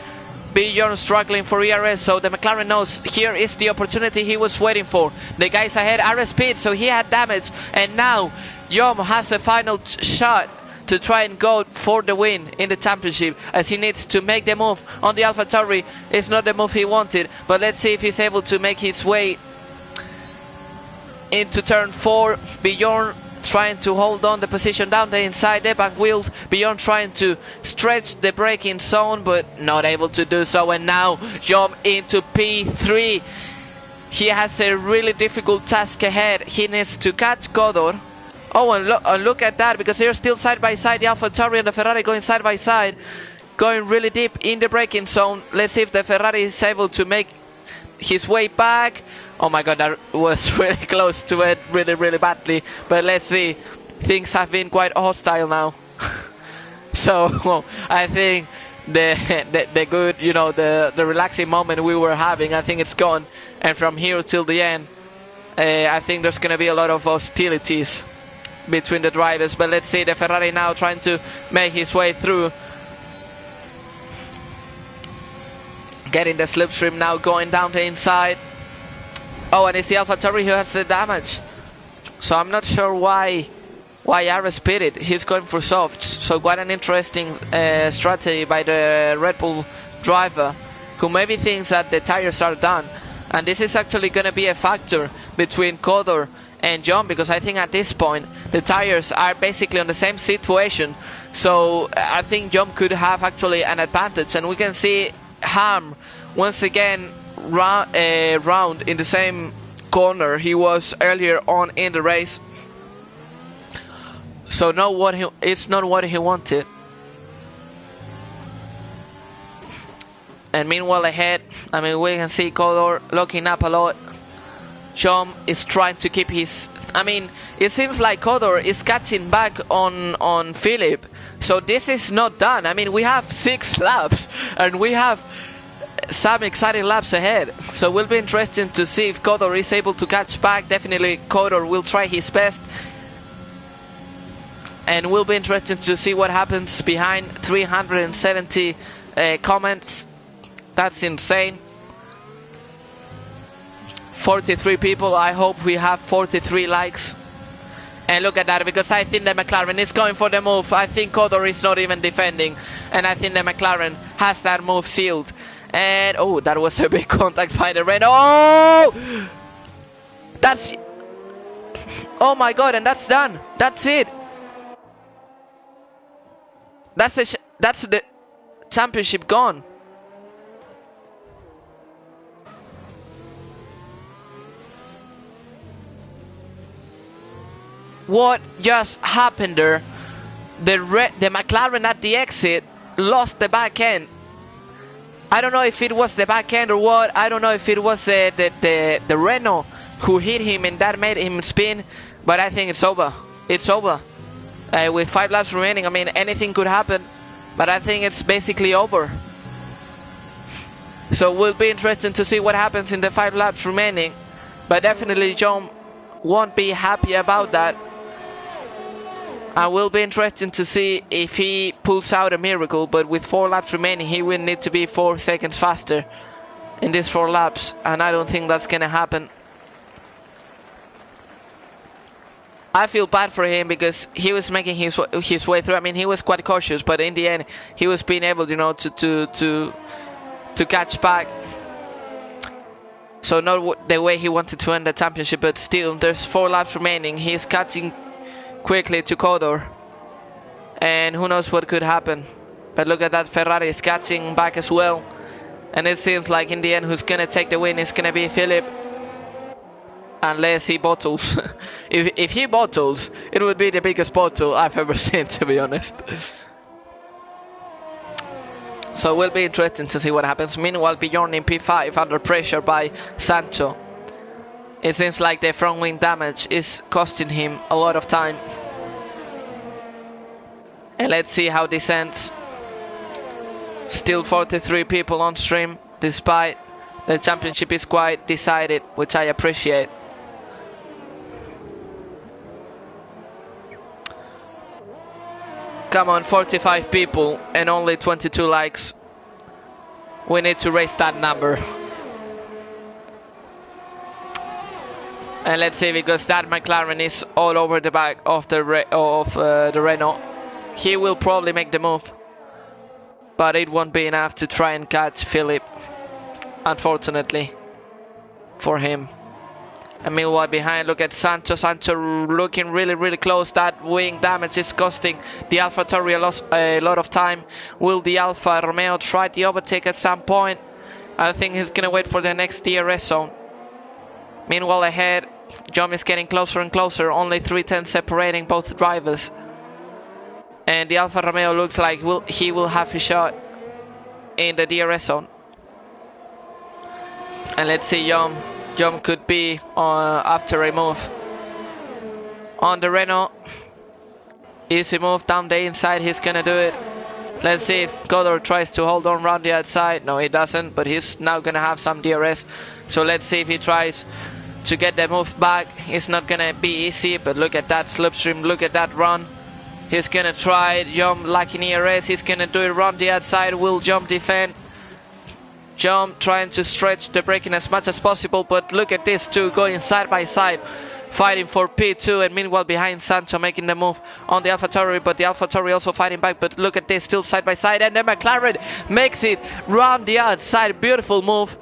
Speaker 1: Bjorn struggling for ERS, so the McLaren knows here is the opportunity he was waiting for. The guys ahead are speed, so he had damage. And now Jom has a final shot to try and go for the win in the championship, as he needs to make the move on the AlphaTauri. It's not the move he wanted, but let's see if he's able to make his way into turn 4. Bjorn trying to hold on the position down the inside the back wheels. Bjorn trying to stretch the braking zone, but not able to do so. And now jump into P3. He has a really difficult task ahead. He needs to catch Codor. Oh, and look at that, because they're still side by side. The AlphaTauri and the Ferrari going side by side, going really deep in the braking zone. Let's see if the Ferrari is able to make his way back. Oh my god, that was really close to it, really badly. But let's see, things have been quite hostile now. So well, I think the good, you know, the relaxing moment we were having, I think it's gone. And from here till the end, I think there's gonna be a lot of hostilities between the drivers. But let's see, the Ferrari now trying to make his way through, getting the slipstream now, going down the inside. Oh, and it's the AlphaTauri who has the damage. So I'm not sure why Ares pitted. He's going for softs. So quite an interesting strategy by the Red Bull driver, who maybe thinks that the tires are done. And this is actually going to be a factor between Codor and John, because I think at this point the tires are basically on the same situation. So I think John could have actually an advantage. And we can see Ham once again round in the same corner he was earlier on in the race. So it's not what he wanted. And meanwhile ahead, I mean, we can see Codor looking up a lot. John is trying to keep his... I mean, it seems like Codor is catching back on Philip. So this is not done. I mean, we have 6 laps and we have some exciting laps ahead. So it will be interesting to see if Codor is able to catch back. Definitely Codor will try his best. And will be interesting to see what happens behind 370 comments. That's insane. 43 people. I hope we have 43 likes. And look at that, because I think the McLaren is going for the move. I think Codor is not even defending. And I think the McLaren has that move sealed. And oh, that was a big contact by the Renault. Oh! That's... Oh my god, and that's done. That's it. That's the championship gone. What just happened there? The McLaren at the exit lost the back end. I don't know if it was the back end or what. I don't know if it was the Renault who hit him and that made him spin. But I think it's over. It's over. With 5 laps remaining, I mean, anything could happen. But I think it's basically over. So it will be interesting to see what happens in the 5 laps remaining. But definitely John won't be happy about that. And will be interesting to see if he pulls out a miracle. But with 4 laps remaining, he will need to be 4 seconds faster in these 4 laps. And I don't think that's going to happen. I feel bad for him because he was making his way through. I mean, he was quite cautious, but in the end, he was being able, you know, to catch back. So not the way he wanted to end the championship, but still, there's 4 laps remaining. He's catching quickly to Codor, and who knows what could happen. But look at that, Ferrari is catching back as well, and it seems like in the end, who's gonna take the win is gonna be Philip. Unless he bottles. if he bottles, it would be the biggest bottle I've ever seen, to be honest. So it will be interesting to see what happens. Meanwhile, Bjorn in P5 under pressure by Sancho. It seems like the front wing damage is costing him a lot of time. And let's see how this ends. Still 43 people on stream, despite the championship is quite decided, which I appreciate. Come on, 45 people and only 22 likes. We need to raise that number. And let's see, because that McLaren is all over the back of the Renault. He will probably make the move, but it won't be enough to try and catch Philip, unfortunately, for him. And meanwhile behind, look at Sancho. Sancho looking really close. That wing damage is costing the AlphaTauri a lot of time. Will the Alfa Romeo try the overtake at some point? I think he's gonna wait for the next DRS zone. Meanwhile ahead, Jom is getting closer and closer. Only 3 tenths separating both drivers. And the Alfa Romeo looks like he will have a shot in the DRS zone. And let's see, Jom could be after a move on the Renault. Easy move down the inside, he's gonna do it. Let's see if Godor tries to hold on around the outside. No, he doesn't, but he's now gonna have some DRS. So let's see if he tries to get the move back. It's not gonna be easy, but look at that slipstream, look at that run. He's gonna try, Jom lacking ERS, he's gonna do it around the outside. Will Jom defend? Jom trying to stretch the braking as much as possible, but look at these two going side by side, fighting for P2, and meanwhile behind Sancho making the move on the AlphaTauri, but the AlphaTauri also fighting back. But look at this, still side by side, and then McLaren makes it round the outside. Beautiful move,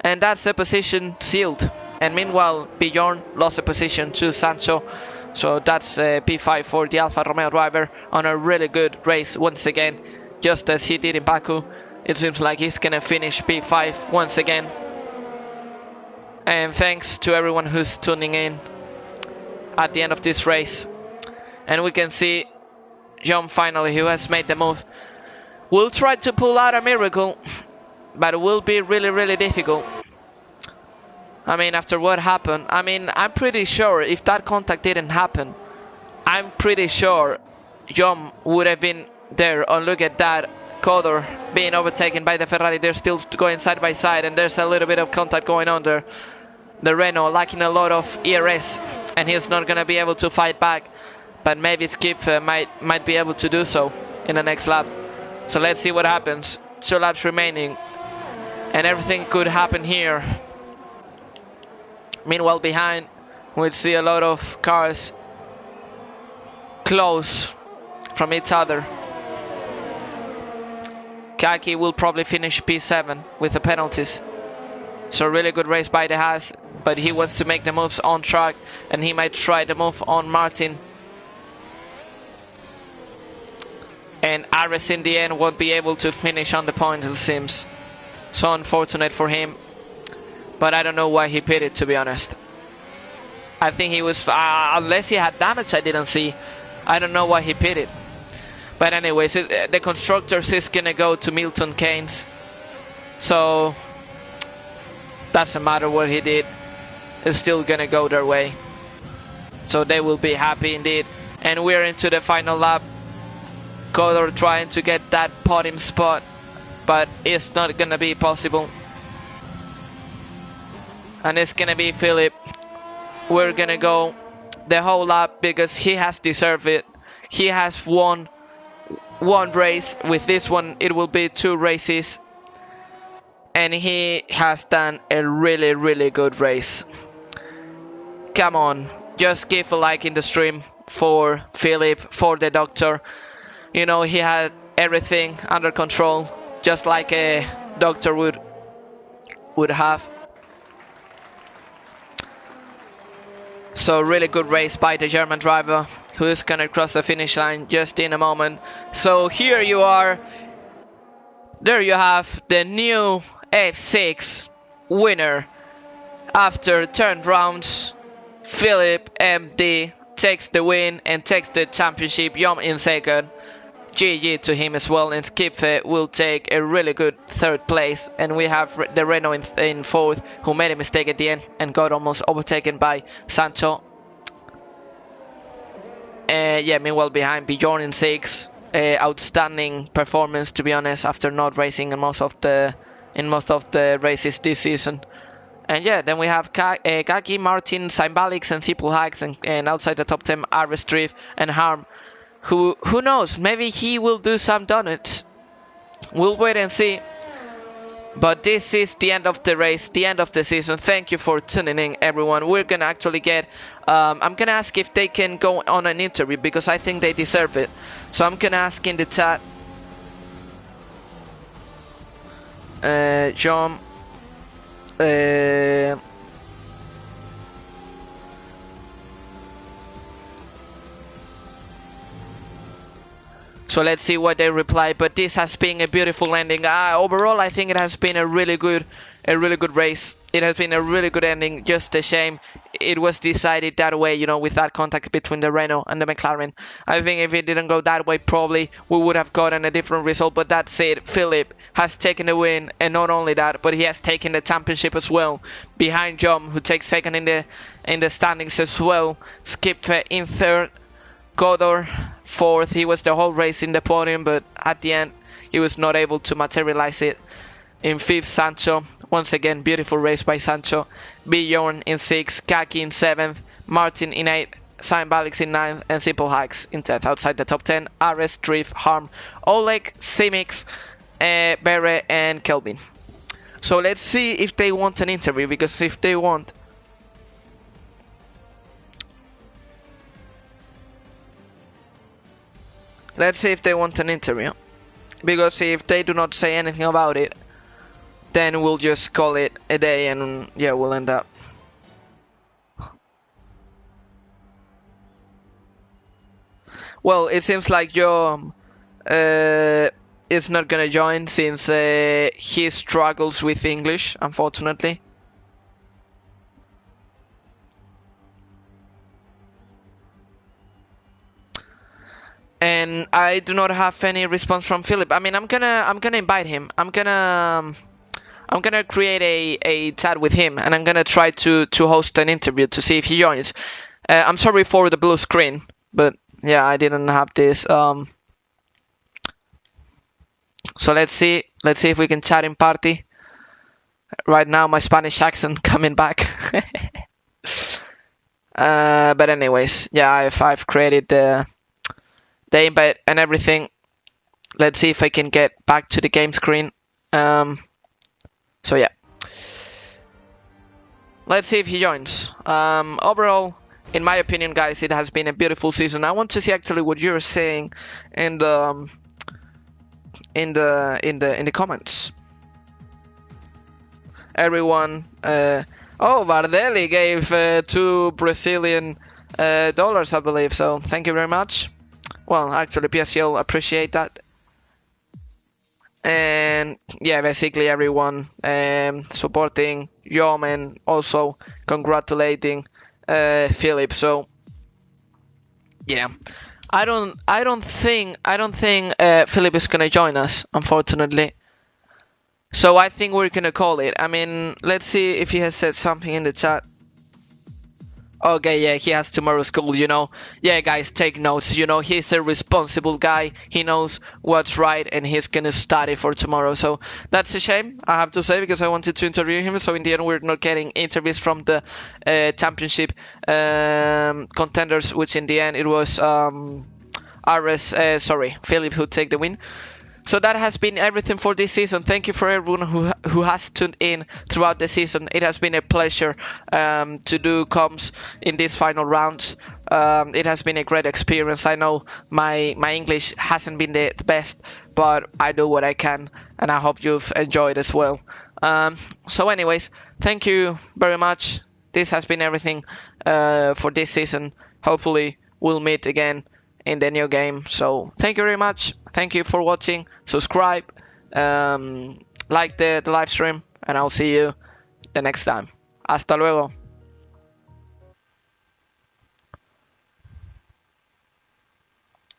Speaker 1: and that's the position sealed. And meanwhile Bjorn lost the position to Sancho, so that's P5 for the Alfa Romeo driver on a really good race once again, just as he did in Baku. It seems like he's gonna finish P5 once again. And thanks to everyone who's tuning in at the end of this race. And we can see John finally, who has made the move, will try to pull out a miracle, but it will be really difficult. I mean, after what happened, I mean, I'm pretty sure if that contact didn't happen, I'm pretty sure John would have been there. Oh, look at that. Codor being overtaken by the Ferrari. They're still going side by side, and there's a little bit of contact going on there. The Renault lacking a lot of ERS, and he's not gonna be able to fight back, but maybe Skip might be able to do so in the next lap. So let's see what happens. 2 laps remaining, and everything could happen here. Meanwhile behind, we see a lot of cars close from each other. Kaki will probably finish P7 with the penalties. So really good race by the Haas, but he wants to make the moves on track, and he might try the move on Martin. And Ares in the end won't be able to finish on the points, it seems. So unfortunate for him, but I don't know why he pitted, to be honest. I think he was, unless he had damage I didn't see, I don't know why he pitted. But anyways, the constructors is gonna go to Milton Keynes, so doesn't matter what he did, it's still gonna go their way. So they will be happy indeed. And we're into the final lap. Codor trying to get that podium spot, but it's not gonna be possible. And it's gonna be Philip. We're gonna go the whole lap because he has deserved it. He has won one race. With this one it will be 2 races, and he has done a really good race. Come on, just give a like in the stream for Philip, for the doctor. You know, he had everything under control, just like a doctor would have. So really good race by the German driver, who is gonna cross the finish line just in a moment. So here you are. There you have the new F6 winner. After 10 rounds, Philip MD takes the win and takes the championship. Yom in second. GG to him as well, and Skipfe will take a really good 3rd place. And we have the Renault in 4th, who made a mistake at the end and got almost overtaken by Sancho. Yeah, meanwhile behind, Bjorn in 6th. Outstanding performance, to be honest, after not racing in most of the races this season. And yeah, then we have Kaki, Martin, Symbolics and Simple Hacks, and outside the top 10 Ares, Drift and Harm. Who knows, maybe he will do some donuts. We'll wait and see. But this is the end of the race, the end of the season. Thank you for tuning in, everyone. We're gonna actually get I'm gonna ask if they can go on an interview, because I think they deserve it. So I'm gonna ask in the chat, John, So let's see what they reply. But this has been a beautiful ending. Overall, I think it has been a really good race. It has been a really good ending. Just a shame it was decided that way, you know, with that contact between the Renault and the McLaren. I think if it didn't go that way, probably we would have gotten a different result. But that's it. Philip has taken the win, and not only that, but he has taken the championship as well, behind John, who takes second in the standings as well. Skip in third. Godor fourth. He was the whole race in the podium, but at the end he was not able to materialize it. In fifth, Sancho. Once again, beautiful race by Sancho. Bjorn in sixth, Kaki in seventh, Martin in eighth, Simon Balix in ninth, and Simple Hacks in 10th. Outside the top 10, Ares, Drift, Harm, Oleg, Simics, Bere, and Kelvin. So let's see if they want an interview, because if they want, let's see if they want an interview, because if they do not say anything about it, then we'll just call it a day, and yeah, we'll end up. Well, it seems like Joe is not gonna join, since he struggles with English, unfortunately. And I do not have any response from Philip. I mean, I'm gonna invite him. I'm gonna create a chat with him, and I'm gonna try to host an interview to see if he joins. I'm sorry for the blue screen, but yeah, I didn't have this. So let's see if we can chat in party. Right now, my Spanish accent coming back. But anyways, yeah, I've created the invite and everything. Let's see if I can get back to the game screen. So yeah, let's see if he joins. Overall, in my opinion, guys, it has been a beautiful season. I want to see actually what you're saying in the comments. Everyone. Oh, Vardelli gave 2 Brazilian dollars, I believe. So thank you very much. Well, actually, PSGL appreciate that. And yeah, basically everyone supporting Yom, and also congratulating Philip. So yeah, I don't think Philip is gonna join us, unfortunately. So I think we're gonna call it. I mean, let's see if he has said something in the chat. Okay, yeah, he has tomorrow school, you know. Yeah, guys, take notes. You know, he's a responsible guy. He knows what's right, and he's gonna study for tomorrow. So that's a shame, I have to say, because I wanted to interview him. So in the end, we're not getting interviews from the championship contenders, which in the end it was Philip who take the win. So that has been everything for this season. Thank you for everyone who has tuned in throughout the season. It has been a pleasure to do comms in these final rounds. It has been a great experience. I know my English hasn't been the best, but I do what I can, and I hope you've enjoyed as well. So anyways, thank you very much. This has been everything for this season. Hopefully we'll meet again in the new game. So thank you very much. Thank you for watching. Subscribe, like the live stream, and I'll see you the next time. Hasta luego.